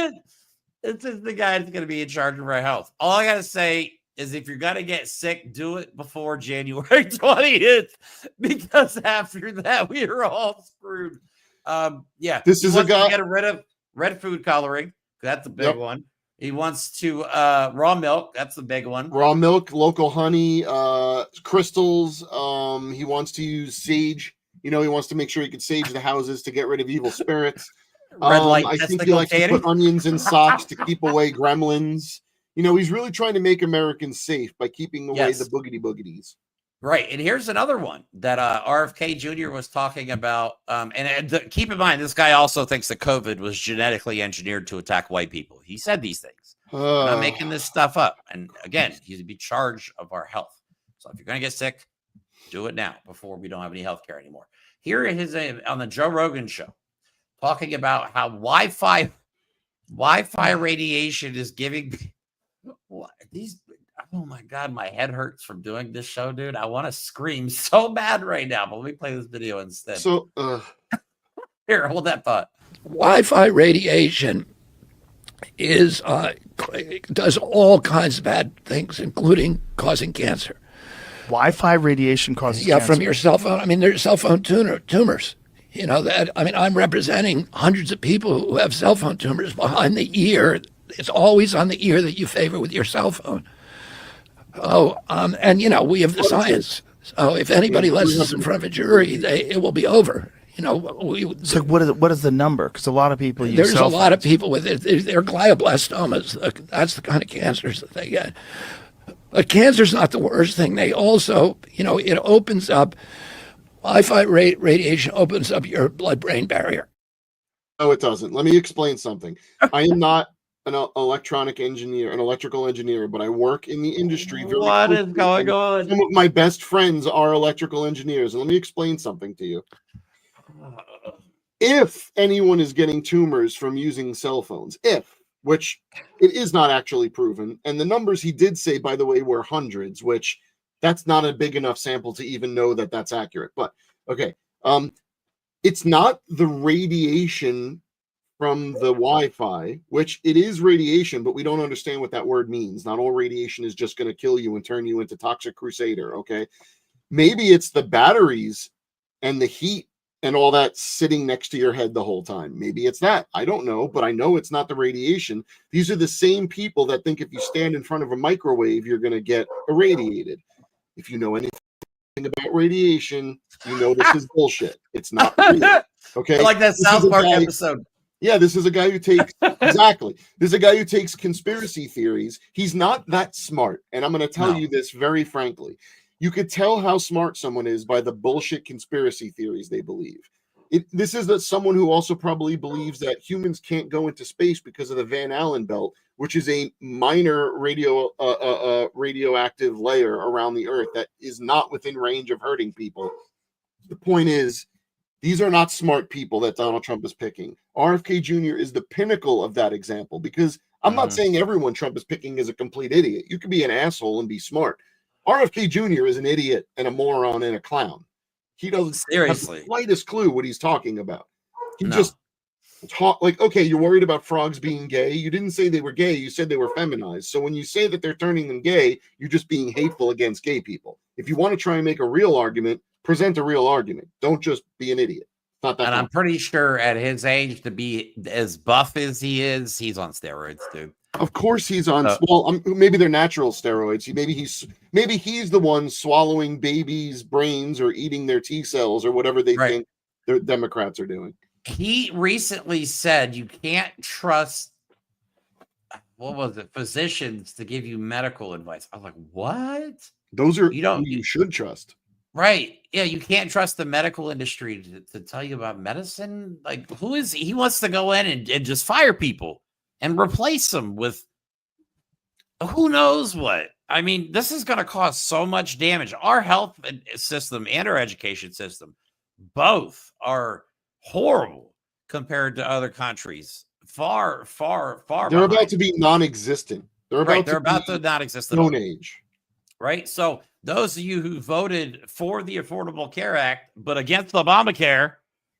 This is the guy that's going to be in charge of our health. All I got to say is if you're going to get sick, do it before January 20th, because after that, we are all screwed. This is a guy to get rid of red food coloring. That's a big one. He wants to raw milk. That's the big one. Raw milk, local honey, crystals. He wants to use sage. He wants to make sure he can sage the houses to get rid of evil spirits. Red light I think he testicle likes to tanning. put onions in socks to keep away gremlins. You know, he's really trying to make Americans safe by keeping away the boogity boogities. Right. And here's another one that RFK Jr. was talking about. Keep in mind, this guy also thinks that COVID was genetically engineered to attack white people. He said these things. I'm not making this stuff up. And again, he's to be charged of our health. So if you're going to get sick, do it now before we don't have any health care anymore. Here is on the Joe Rogan show, talking about how Wi-Fi radiation is giving these. Oh my God, my head hurts from doing this show, dude. I want to scream so bad right now, but let me play this video instead. So here, hold that thought. Wi-Fi radiation is does all kinds of bad things, including causing cancer. Wi-Fi radiation causes cancer? From your cell phone. I mean, there's cell phone tumors. You know that. I mean, I'm representing hundreds of people who have cell phone tumors behind the ear. It's always on the ear that you favor with your cell phone. And you know, we have the science. So if anybody lets us in front of a jury, it will be over. You know, so what is the number? Because a lot of people use there's cell a lot of phones. people with it. They're glioblastomas. That's the kind of cancers that they get. But cancer's not the worst thing. They also, you know, it opens up. Wi-Fi radiation opens up your blood-brain barrier. No, it doesn't. Let me explain something. I am not an electronical engineer, but I work in the industry. What is going on? Some of my best friends are electrical engineers. And let me explain something to you. If anyone is getting tumors from using cell phones, which it is not actually proven, and the numbers he did say, by the way, were hundreds, which that's not a big enough sample to even know that that's accurate. But okay, it's not the radiation from the Wi-Fi, which it is radiation, but we don't understand what that word means. Not all radiation is just going to kill you and turn you into Toxic Crusader, okay? Maybe it's the batteries and the heat and all that sitting next to your head the whole time. Maybe it's that. I don't know, but I know it's not the radiation. These are the same people that think if you stand in front of a microwave, you're going to get irradiated. If you know anything about radiation, you know this is bullshit. It's not real, okay? I like that South Park episode. Yeah, this is a guy who takes exactly. This is a guy who takes conspiracy theories. He's not that smart, and I'm going to tell you this very frankly. You could tell how smart someone is by the bullshit conspiracy theories they believe. This is someone who also probably believes that humans can't go into space because of the Van Allen belt, which is a minor radioactive layer around the Earth that is not within range of hurting people. The point is, these are not smart people that Donald Trump is picking. RFK Jr. is the pinnacle of that example, because I'm not saying everyone Trump is picking is a complete idiot. You could be an asshole and be smart. RFK Jr. is an idiot and a moron and a clown. He doesn't have the slightest clue what he's talking about. He just talk like, okay, you're worried about frogs being gay. You didn't say they were gay. You said they were feminized. So when you say that they're turning them gay, you're just being hateful against gay people. If you want to try and make a real argument, present a real argument. Don't just be an idiot. Not that. And I'm pretty sure at his age, to be as buff as he is, he's on steroids, dude. Of course he's on. Well, maybe they're natural steroids. Maybe he's the one swallowing babies' brains or eating their T cells or whatever they think the Democrats are doing. He recently said you can't trust, what was it, physicians to give you medical advice. I was like, what? Those are you should trust. Right. Yeah, you can't trust the medical industry to tell you about medicine. Like, who is he? He wants to go in and just fire people and replace them with who knows what. I mean, this is going to cause so much damage. Our health system and our education system both are horrible compared to other countries. Far, far, far. They're about to be non-existent. They're about to not exist. Stone Age. Right. So those of you who voted for the Affordable Care Act, but against Obamacare,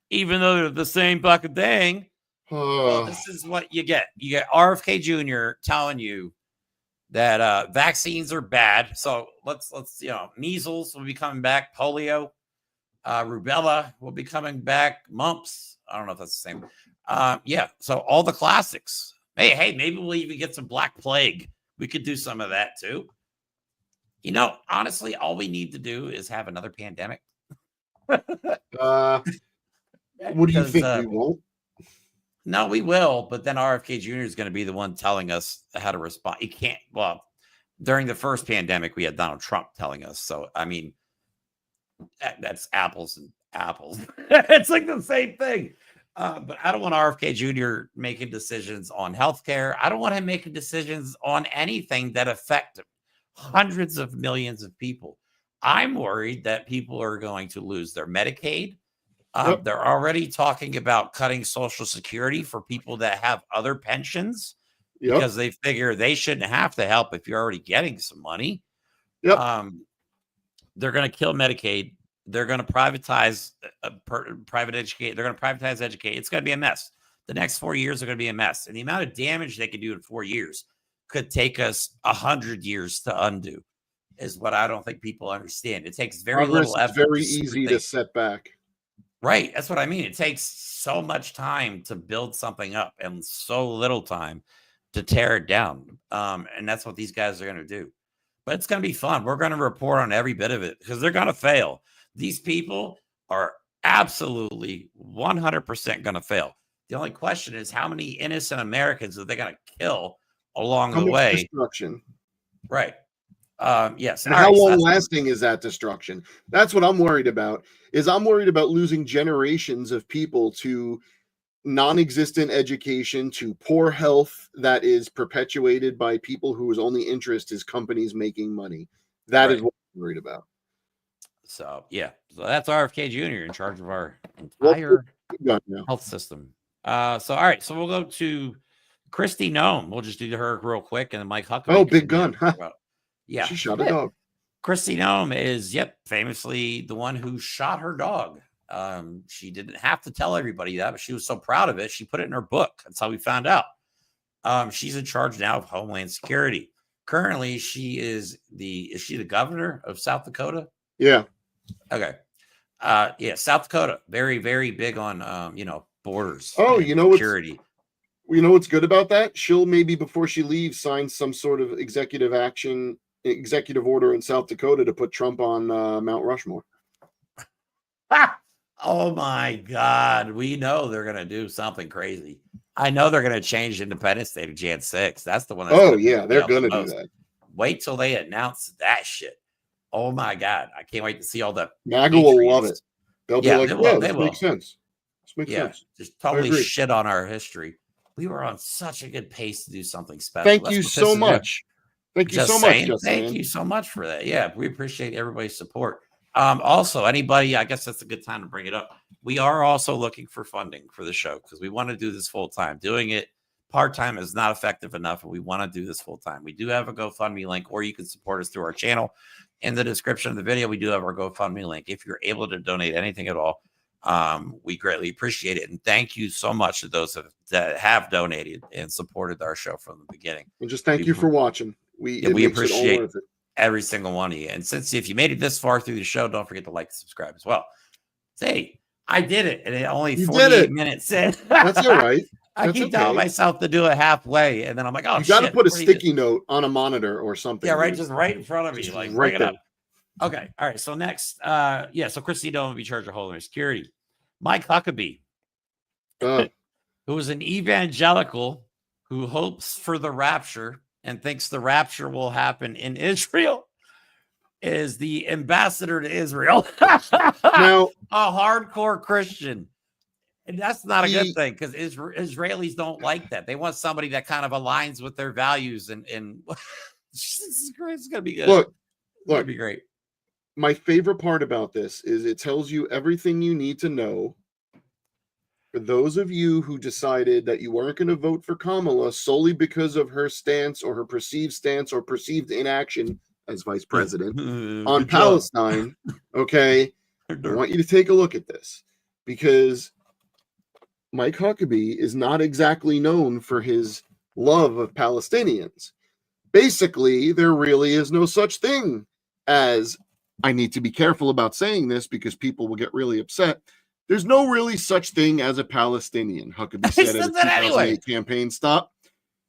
even though they're the same fucking thing, well, this is what you get. You get RFK Jr. telling you that vaccines are bad. So let's measles will be coming back, polio, rubella will be coming back, mumps. I don't know if that's the same. Yeah. So all the classics. Hey, maybe we'll even get some Black Plague. We could do some of that too. You know, honestly, all we need to do is have another pandemic. What do you think we won't? No, we will, but then RFK Jr. is going to be the one telling us how to respond. He can't. Well, during the first pandemic, we had Donald Trump telling us. So, I mean, that's apples and apples. It's like the same thing. But I don't want RFK Jr. making decisions on healthcare. I don't want him making decisions on anything that affect hundreds of millions of people. I'm worried that people are going to lose their Medicaid. They're already talking about cutting Social Security for people that have other pensions because they figure they shouldn't have to help if you're already getting some money. They're going to kill Medicaid. They're going to privatize private education. They're going to privatize education. It's going to be a mess. The next 4 years are going to be a mess. And the amount of damage they can do in 4 years could take us 100 years to undo, is what I don't think people understand. It takes very little effort. Very easy to set back. Right. That's what I mean. It takes so much time to build something up and so little time to tear it down. And that's what these guys are going to do. But it's going to be fun. We're going to report on every bit of it because they're going to fail. These people are absolutely 100% going to fail. The only question is how many innocent Americans are they going to kill along the way? Destruction. Right. Yes. And how long lasting is that destruction? That's what I'm worried about. I'm worried about losing generations of people to non-existent education, to poor health that is perpetuated by people whose only interest is companies making money. That is what I'm worried about. So yeah, so that's RFK Jr. in charge of our entire health system. So all right, so we'll go to Christy Nome. We'll just do her real quick, and then Mike Huckabee. Oh, big gun. Yeah, she shot a dog. Christy Nome is famously the one who shot her dog. She didn't have to tell everybody that, but she was so proud of it, she put it in her book. That's how we found out. She's in charge now of Homeland Security. Currently, is she the governor of South Dakota? Yeah. Okay. South Dakota, very, very big on borders. Oh, security. What's good about that? She'll maybe before she leaves sign some sort of executive order in South Dakota to put Trump on Mount Rushmore. Oh my God. We know they're going to do something crazy. I know they're going to change Independence Day to Jan 6. That's the one. They're going to do that. Wait till they announce that shit. Oh my God. I can't wait to see all the MAGA will love it. They'll be like, this makes sense. This makes sense. Just totally shit on our history. We were on such a good pace to do something special. Thank you so much. Thank you so much, Justin. Thank you so much for that. Yeah, we appreciate everybody's support. Also, anybody, I guess that's a good time to bring it up. We are also looking for funding for the show because we want to do this full time. Doing it part-time is not effective enough, and we want to do this full time. We do have a GoFundMe link, or you can support us through our channel. In the description of the video, we do have our GoFundMe link. If you're able to donate anything at all, we greatly appreciate it. And thank you so much to those that have donated and supported our show from the beginning. And just thank you for watching. We appreciate every single one of you. And if you made it this far through the show, don't forget to like and subscribe as well. Say, I did it. And it only 48 minutes in. That's all right. I keep telling myself to do it halfway. And then I'm like, oh, you got to put a sticky note on a monitor or something. Yeah, right. Just right in front of me. Like, right there. Okay. All right. So next, so Christy Nome will be in charge of Homeland Security. Mike Huckabee, who is an evangelical who hopes for the rapture and thinks the rapture will happen in Israel, is the ambassador to Israel. Now, a hardcore Christian. And that's not a good thing because Israelis don't like that. They want somebody that kind of aligns with their values. And it's going to be good. Look, it's going to be great. My favorite part about this is it tells you everything you need to know. For those of you who decided that you weren't going to vote for Kamala solely because of her stance or her perceived stance or perceived inaction as vice president on Palestine, okay, I want you to take a look at this because Mike Huckabee is not exactly known for his love of Palestinians. Basically, there really is no such thing as, I need to be careful about saying this because people will get really upset. There's no really such thing as a Palestinian, Huckabee said at a 2008 campaign stop.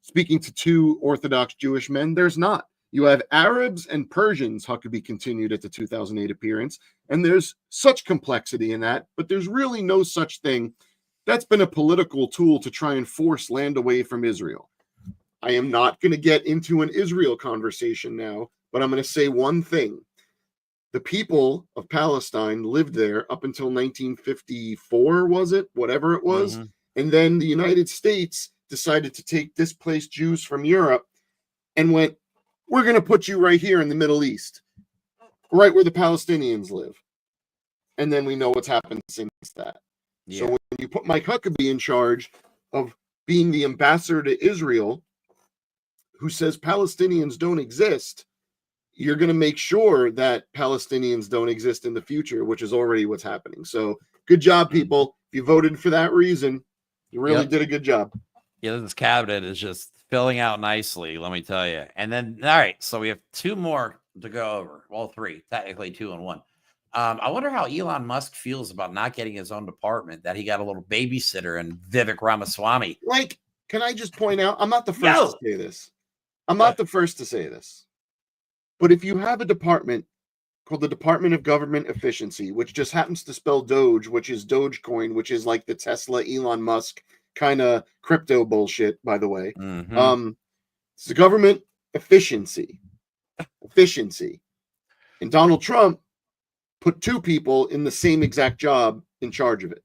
Speaking to two Orthodox Jewish men, there's not. You have Arabs and Persians, Huckabee continued at the 2008 appearance, and there's such complexity in that, but there's really no such thing That's been a political tool to try and force land away from Israel. I am not going to get into an Israel conversation now, but I'm going to say one thing. The people of Palestine lived there up until 1954, was it? Whatever it was. Mm-hmm. And then the United States decided to take displaced Jews from Europe and went, we're going to put you right here in the Middle East, right where the Palestinians live. And then we know what's happened since that. Yeah. So when you put Mike Huckabee in charge of being the ambassador to Israel, who says Palestinians don't exist, you're going to make sure that Palestinians don't exist in the future, which is already what's happening. So good job, people. If you voted for that reason, you really did a good job. Yeah, this cabinet is just filling out nicely, let me tell you. And then, all right, so we have two more to go over. Well, three, technically 2 and 1. I wonder how Elon Musk feels about not getting his own department, that he got a little babysitter and Vivek Ramaswamy. Like, can I just point out, I'm not the first to say this. I'm not the first to say this. But if you have a department called the Department of Government Efficiency, which just happens to spell Doge, which is Dogecoin, which is like the Tesla Elon Musk kind of crypto bullshit, by the way. Mm-hmm. It's the government efficiency. And Donald Trump put 2 people in the same exact job in charge of it.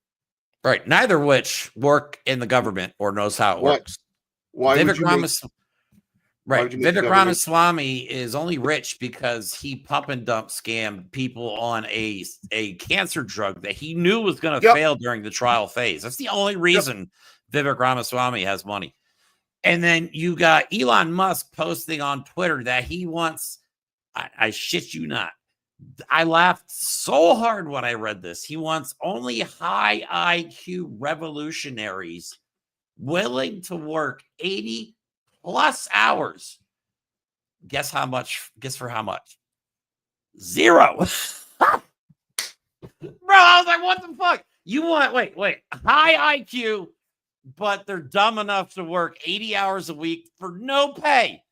Right. Neither of which work in the government or knows how it works. Why Vivek would you Vivek Ramaswamy is only rich because he pump and dump scammed people on a cancer drug that he knew was going to fail during the trial phase. That's the only reason Vivek Ramaswamy has money. And then you got Elon Musk posting on Twitter that he wants, I shit you not, I laughed so hard when I read this. He wants only high IQ revolutionaries willing to work 80 plus hours. Guess how much? Guess for how much? 0. Bro, I was like, what the fuck? You want, wait, high IQ, but they're dumb enough to work 80 hours a week for no pay.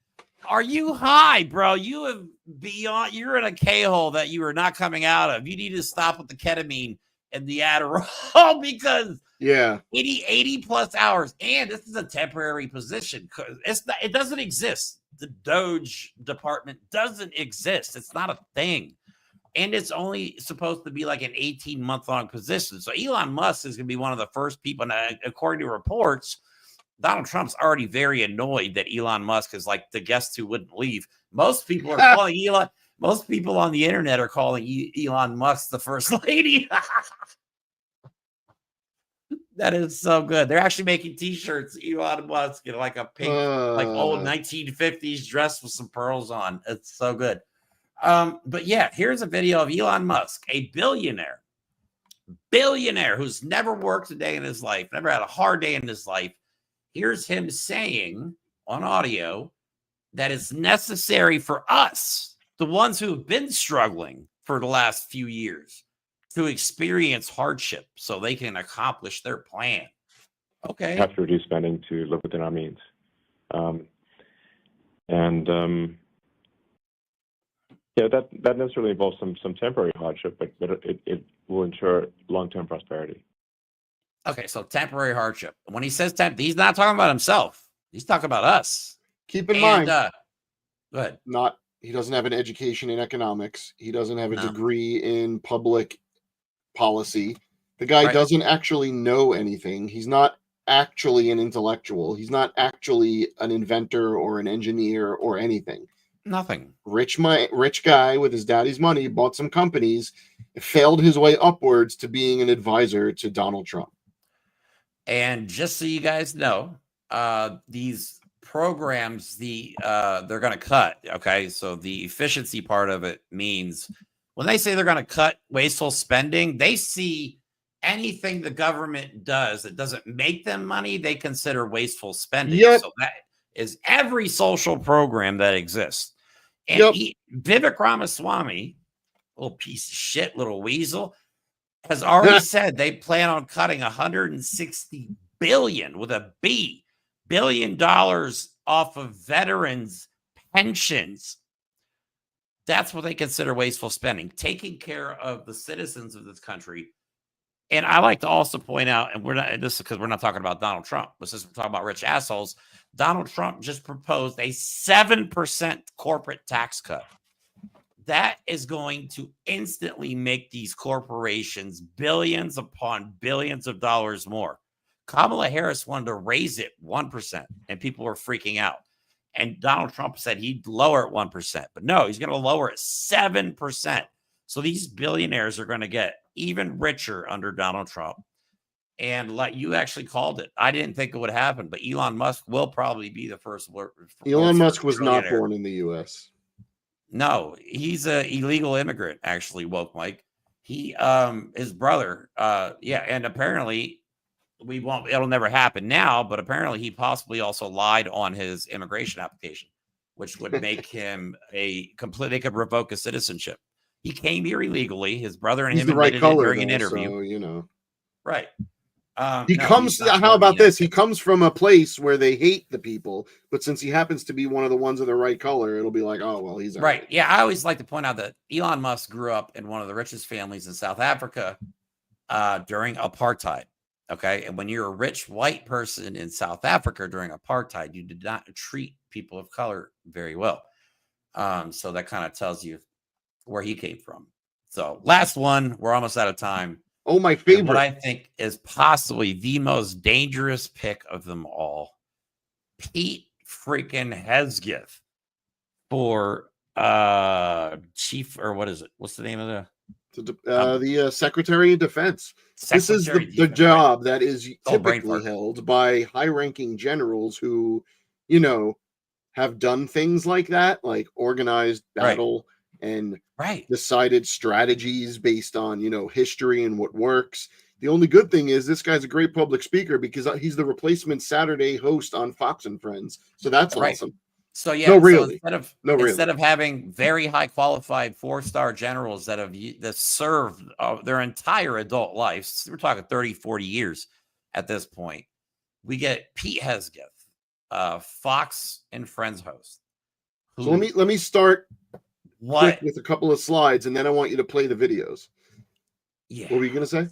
Are you high, bro? You have beyond, you're in a K-hole that you are not coming out of. You need to stop with the ketamine and the Adderall because 80 plus hours. And this is a temporary position. It doesn't exist. The Doge department doesn't exist. It's not a thing. And it's only supposed to be like an 18-month-long position. So Elon Musk is going to be one of the first people, and according to reports, Donald Trump's already very annoyed that Elon Musk is like the guest who wouldn't leave. Most people are calling Elon. Most people on the internet are calling Elon Musk the first lady. That is so good. They're actually making T-shirts. Elon Musk in like a pink, like old 1950s dress with some pearls on. It's so good. But yeah, here's a video of Elon Musk, a billionaire who's never worked a day in his life, never had a hard day in his life. Here's him saying on audio that it's necessary for us, the ones who have been struggling for the last few years, to experience hardship so they can accomplish their plan. Okay. We have to reduce spending to live within our means. That necessarily involves some temporary hardship, but it will ensure long-term prosperity. Okay, so temporary hardship. When he says he's not talking about himself. He's talking about us. Keep in mind, go ahead. He doesn't have an education in economics. He doesn't have a degree in public policy. The guy doesn't actually know anything. He's not actually an intellectual. He's not actually an inventor or an engineer or anything. Nothing. Rich guy with his daddy's money bought some companies, failed his way upwards to being an advisor to Donald Trump. And just so you guys know, these programs, they're going to cut. Okay, so the efficiency part of it means when they say they're going to cut wasteful spending, they see anything the government does that doesn't make them money, they consider wasteful spending. So that is every social program that exists. And Vivek Ramaswamy, little piece of shit, little weasel, has already said they plan on cutting $160 billion with a B, $1 billion off of veterans' pensions. That's what they consider wasteful spending. Taking care of the citizens of this country And I like to also point out, and we're not, this is because we're not talking about Donald Trump, but since we're talking about rich assholes, Donald Trump just proposed a 7% corporate tax cut. That is going to instantly make these corporations billions upon billions of dollars more. Kamala Harris wanted to raise it 1%, and people were freaking out. And Donald Trump said he'd lower it 1%, but no, he's going to lower it 7%. So these billionaires are going to get even richer under Donald Trump. And like you actually called it, I didn't think it would happen, but Elon Musk will probably be the first. Elon Musk was not born in the U.S. No, he's an illegal immigrant, actually, woke Mike. He, his brother, and apparently it'll never happen now, but apparently he possibly also lied on his immigration application, which would make him they could revoke his citizenship. He came here illegally. His brother and He's him the right admitted color, it during an interview. So, you know. Right. He comes. How about this? He comes from a place where they hate the people, but since he happens to be one of the ones of the right color, it'll be like, oh well, he's right. Yeah, I always like to point out that Elon Musk grew up in one of the richest families in South Africa during apartheid. Okay, and when you're a rich white person in South Africa during apartheid, you did not treat people of color very well. So that kind of tells you where he came from. So last one, we're almost out of time. Oh, my favorite. And what I think is possibly the most dangerous pick of them all, Pete freaking Hesgith for chief, or what is it? What's the name of the Secretary of Defense? This is the job that is typically held by high-ranking generals who, you know, have done things like that, like organized battle and decided strategies based on, you know, history and what works. The only good thing is this guy's a great public speaker because he's the replacement Saturday host on Fox and Friends. So that's awesome. So yeah, no, really. Instead of having very high qualified 4-star generals that served their entire adult lives, we're talking 30, 40 years at this point, we get Pete Hesgith, Fox and Friends host. So let me start with a couple of slides, and then I want you to play the videos. Yeah. What were you going to say?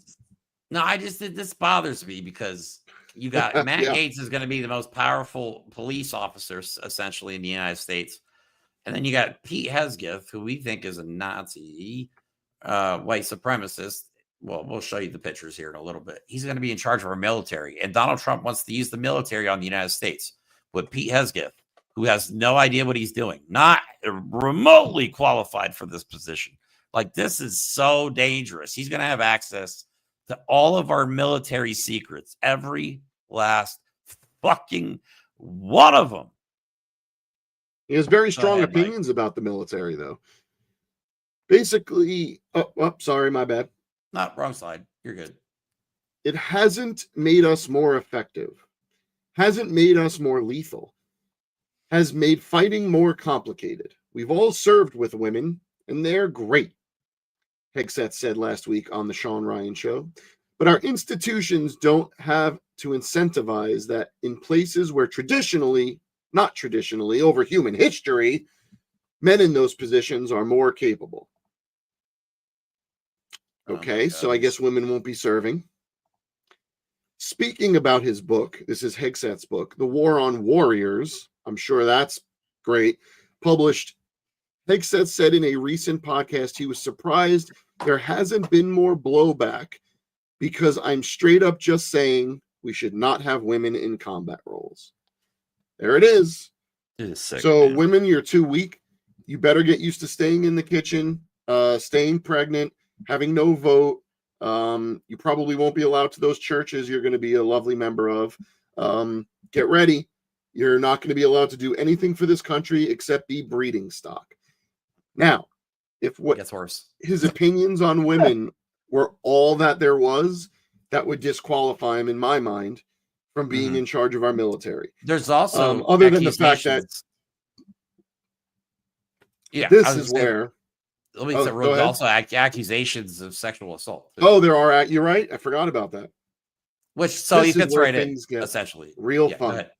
No, this bothers me because you got Matt Gaetz is going to be the most powerful police officer essentially in the United States. And then you got Pete Hesgith, who we think is a Nazi white supremacist. Well, we'll show you the pictures here in a little bit. He's going to be in charge of our military. And Donald Trump wants to use the military on the United States with Pete Hesgith, who has no idea what he's doing, not remotely qualified for this position. Like, this is so dangerous. He's going to have access to all of our military secrets, every last fucking one of them. He has very strong opinions about the military, though. Basically, sorry, my bad. Not wrong slide. You're good. It hasn't made us more effective, hasn't made us more lethal, has made fighting more complicated. We've all served with women, and they're great, Hegseth said last week on the Sean Ryan Show. But our institutions don't have to incentivize that in places where not traditionally, over human history, men in those positions are more capable. Okay, so I guess women won't be serving. Speaking about his book, this is Hegseth's book, The War on Warriors. I'm sure that's great. Published, Hegseth said in a recent podcast he was surprised there hasn't been more blowback because I'm straight up just saying we should not have women in combat roles. There it is. It is sick, so man. Women, you're too weak. You better get used to staying in the kitchen, staying pregnant, having no vote. You probably won't be allowed to those churches you're going to be a lovely member of. Get ready. You're not going to be allowed to do anything for this country except be breeding stock. Now, if what gets worse, his opinions on women were all that there was, that would disqualify him, in my mind, from being in charge of our military. There's also other than the fact that this is where there's also accusations of sexual assault. Oh, there are. You're right. I forgot about that. Which so he fits right in, get essentially. Real fun. Go ahead.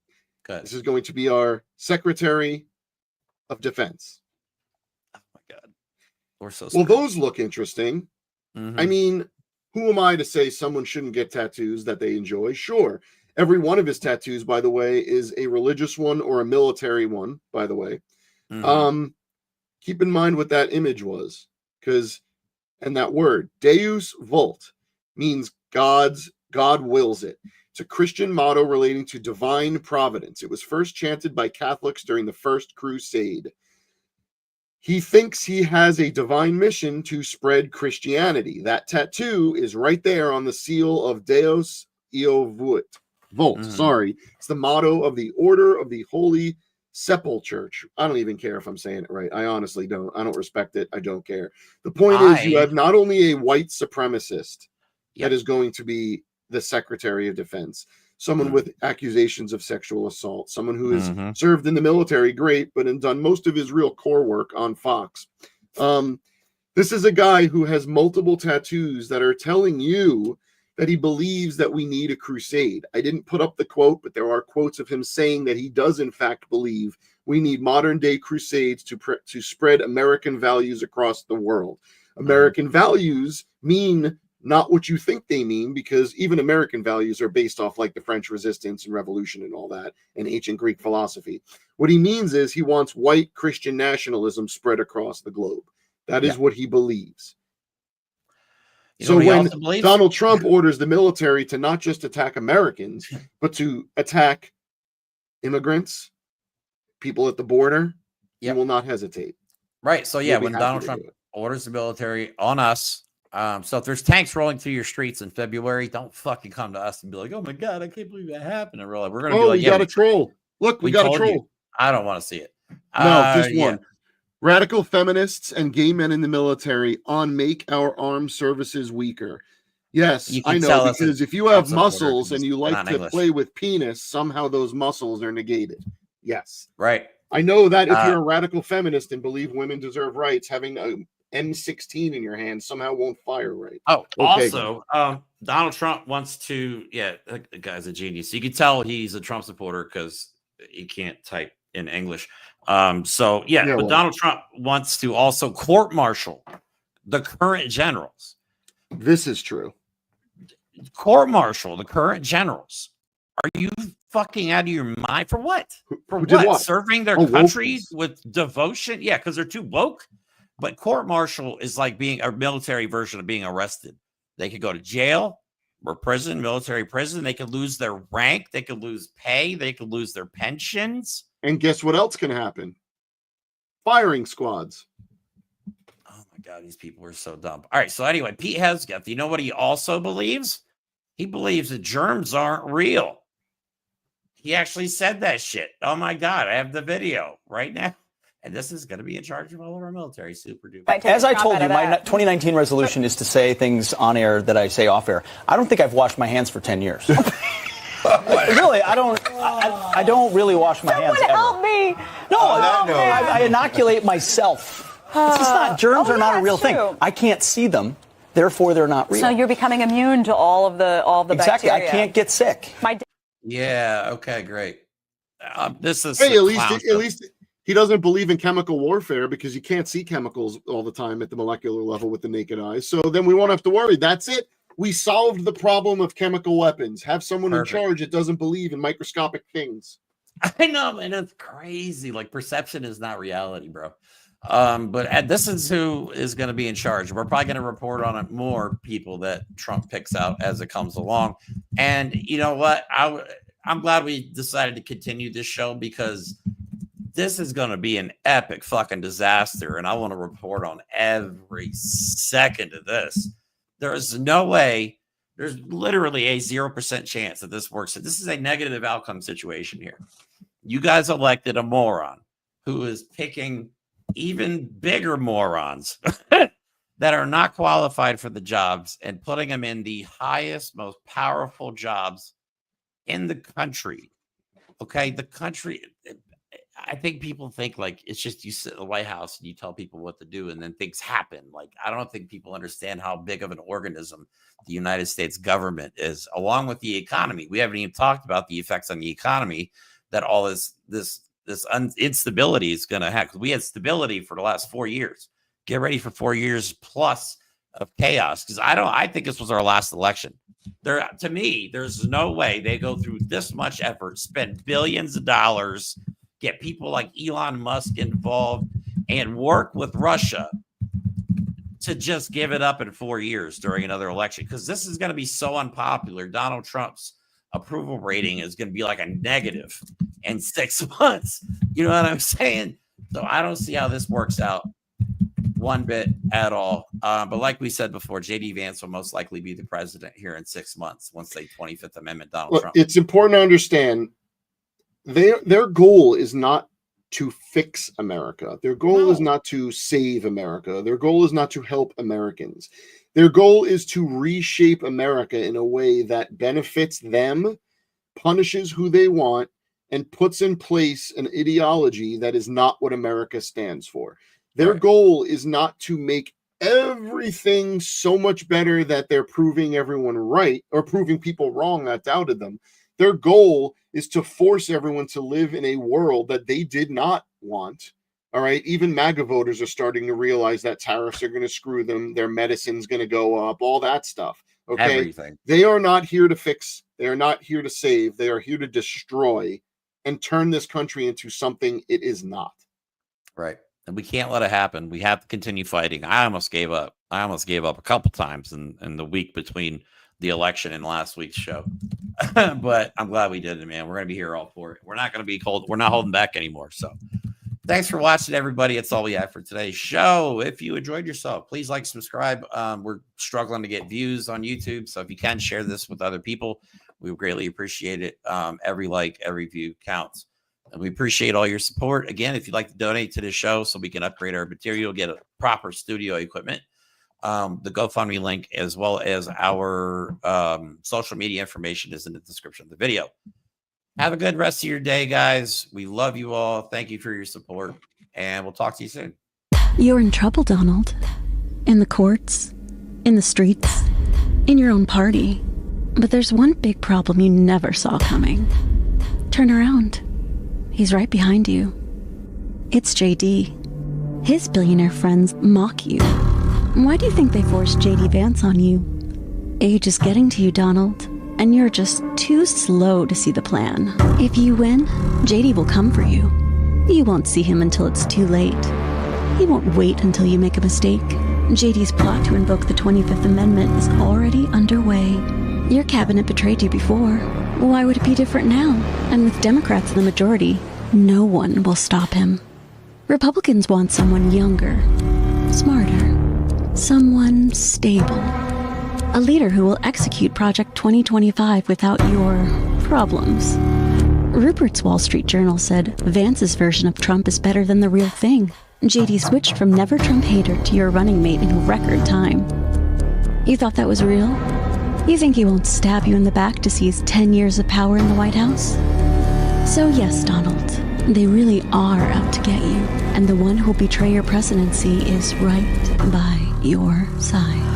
This is going to be our Secretary of Defense. Oh my God, we're so well. Those look interesting. I mean, Who am I to say someone shouldn't get tattoos that they enjoy? Sure. Every one of his tattoos, by the way, is a religious one or a military one, by the way. Keep in mind what that image was, and that word, Deus Vult, means God wills it. It's a Christian motto relating to divine providence. It was first chanted by Catholics during the First Crusade. He thinks he has a divine mission to spread Christianity. That tattoo is right there on the seal of Deus Eo Vult. Sorry. It's the motto of the Order of the Holy Sepulchre. I don't even care if I'm saying it right. I honestly don't. I don't respect it. I don't care. The point is, you have not only a white supremacist that is going to be the Secretary of Defense, someone with accusations of sexual assault, someone who has served in the military, great, but done most of his real core work on Fox. This is a guy who has multiple tattoos that are telling you that he believes that we need a crusade. I didn't put up the quote, but there are quotes of him saying that he does in fact believe we need modern day crusades to spread American values across the world. American values mean not what you think they mean, because even American values are based off like the French Resistance and Revolution and all that, and ancient Greek philosophy. What he means is he wants white Christian nationalism spread across the globe. That is what he believes. So when Donald Trump orders the military to not just attack Americans, but to attack immigrants, people at the border, he will not hesitate. Right. So yeah, when Donald Trump orders the military on us, so if there's tanks rolling through your streets in February, don't fucking come to us and be like, "Oh my God, I can't believe that happened." And we're going to be like, "We got a troll. Look, we got a troll." You. I don't want to see it. No, just one. Radical feminists and gay men in the military on make our armed services weaker. Yes, I know, because if you have muscles and you like to play with penis, somehow those muscles are negated. Yes. Right. I know that if you're a radical feminist and believe women deserve rights, having a M16 in your hand somehow won't fire right. Oh, okay, also, Donald Trump wants to, the guy's a genius. You can tell he's a Trump supporter because he can't type in English. But Donald Trump wants to also court-martial the current generals. This is true. Court-martial the current generals. Are you fucking out of your mind? For what? For what? Serving their country with devotion? Yeah, because they're too woke. But court-martial is like being a military version of being arrested. They could go to jail or prison, military prison. They could lose their rank. They could lose pay. They could lose their pensions. And guess what else can happen? Firing squads. Oh, my God. These people are so dumb. All right. So anyway, Pete Hegseth, you know what he also believes? He believes that germs aren't real. He actually said that shit. Oh, my God. I have the video right now. And this is going to be in charge of all of our military. Super duper. As I told you, my 2019 resolution is to say things on air that I say off air. I don't think I've washed my hands for 10 years. Really, I don't really wash my hands ever. Help me. No, I inoculate myself. It's just not, germs are not a real thing. I can't see them. Therefore, they're not real. So you're becoming immune to all of the exactly. bacteria. I can't get sick. Yeah. Okay. Great. This is at least he doesn't believe in chemical warfare because you can't see chemicals all the time at the molecular level with the naked eye. So then we won't have to worry. That's it. We solved the problem of chemical weapons. Have someone in charge that doesn't believe in microscopic things. I know, man. It's crazy. Like, perception is not reality, bro. But this is who is going to be in charge. We're probably going to report on it more people that Trump picks out as it comes along. And you know what? I'm glad we decided to continue this show because this is going to be an epic fucking disaster. And I want to report on every second of this. There is no way. There's literally a 0% chance that this works. This is a negative outcome situation here. You guys elected a moron who is picking even bigger morons that are not qualified for the jobs and putting them in the highest, most powerful jobs in the country. Okay, the country. I think people think like it's just you sit in the White House and you tell people what to do and then things happen. Like, I don't think people understand how big of an organism the United States government is, along with the economy. We haven't even talked about the effects on the economy that all this instability is going to have. Because we had stability for the last 4 years. Get ready for 4 years plus chaos, because I think this was our last election. To me, there's no way they go through this much effort, spend billions of dollars, get people like Elon Musk involved, and work with Russia to just give it up in 4 years during another election, because this is going to be so unpopular. Donald Trump's approval rating is going to be like a negative in 6 months. You know what I'm saying? So I don't see how this works out one bit at all. But like we said before, J.D. Vance will most likely be the president here in 6 months once they 25th Amendment Donald Trump. It's important to understand their goal is not to fix America. Their goal is not to save America. Their goal is not to help Americans. Their goal is to reshape America in a way that benefits them, punishes who they want, and puts in place an ideology that is not what America stands for. Their goal is not to make everything so much better that they're proving everyone right or proving people wrong that doubted them. Their goal is to force everyone to live in a world that they did not want. All right. Even MAGA voters are starting to realize that tariffs are going to screw them. Their medicine's going to go up, all that stuff. Okay. Everything. They are not here to fix. They are not here to save. They are here to destroy and turn this country into something it is not. Right. And we can't let it happen. We have to continue fighting. I almost gave up. A couple times in the week between the election and last week's show. But I'm glad we did it, man. We're going to be here all for it. We're not going to be cold. We're not holding back anymore. So thanks for watching, everybody. It's all we have for today's show. If you enjoyed yourself, please like, subscribe. We're struggling to get views on YouTube. So if you can share this with other people, we would greatly appreciate it. Every like, every view counts. And we appreciate all your support. Again, if you'd like to donate to the show so we can upgrade our material, get a proper studio equipment, the GoFundMe link, as well as our social media information, is in the description of the video. Have a good rest of your day, guys. We love you all. Thank you for your support, and we'll talk to you soon. You're in trouble, Donald. In the courts, in the streets, in your own party. But there's one big problem you never saw coming. Turn around. He's right behind you. It's JD. His billionaire friends mock you. Why do you think they forced JD Vance on you? Age is getting to you, Donald, and you're just too slow to see the plan. If you win, JD will come for you. You won't see him until it's too late. He won't wait until you make a mistake. JD's plot to invoke the 25th Amendment is already underway. Your cabinet betrayed you before. Why would it be different now? And with Democrats in the majority, no one will stop him. Republicans want someone younger, smarter, someone stable. A leader who will execute Project 2025 without your problems. Rupert's Wall Street Journal said Vance's version of Trump is better than the real thing. JD switched from never Trump hater to your running mate in record time. You thought that was real? You think he won't stab you in the back to seize 10 years of power in the White House? So yes, Donald, they really are out to get you, and the one who'll betray your presidency is right by your side.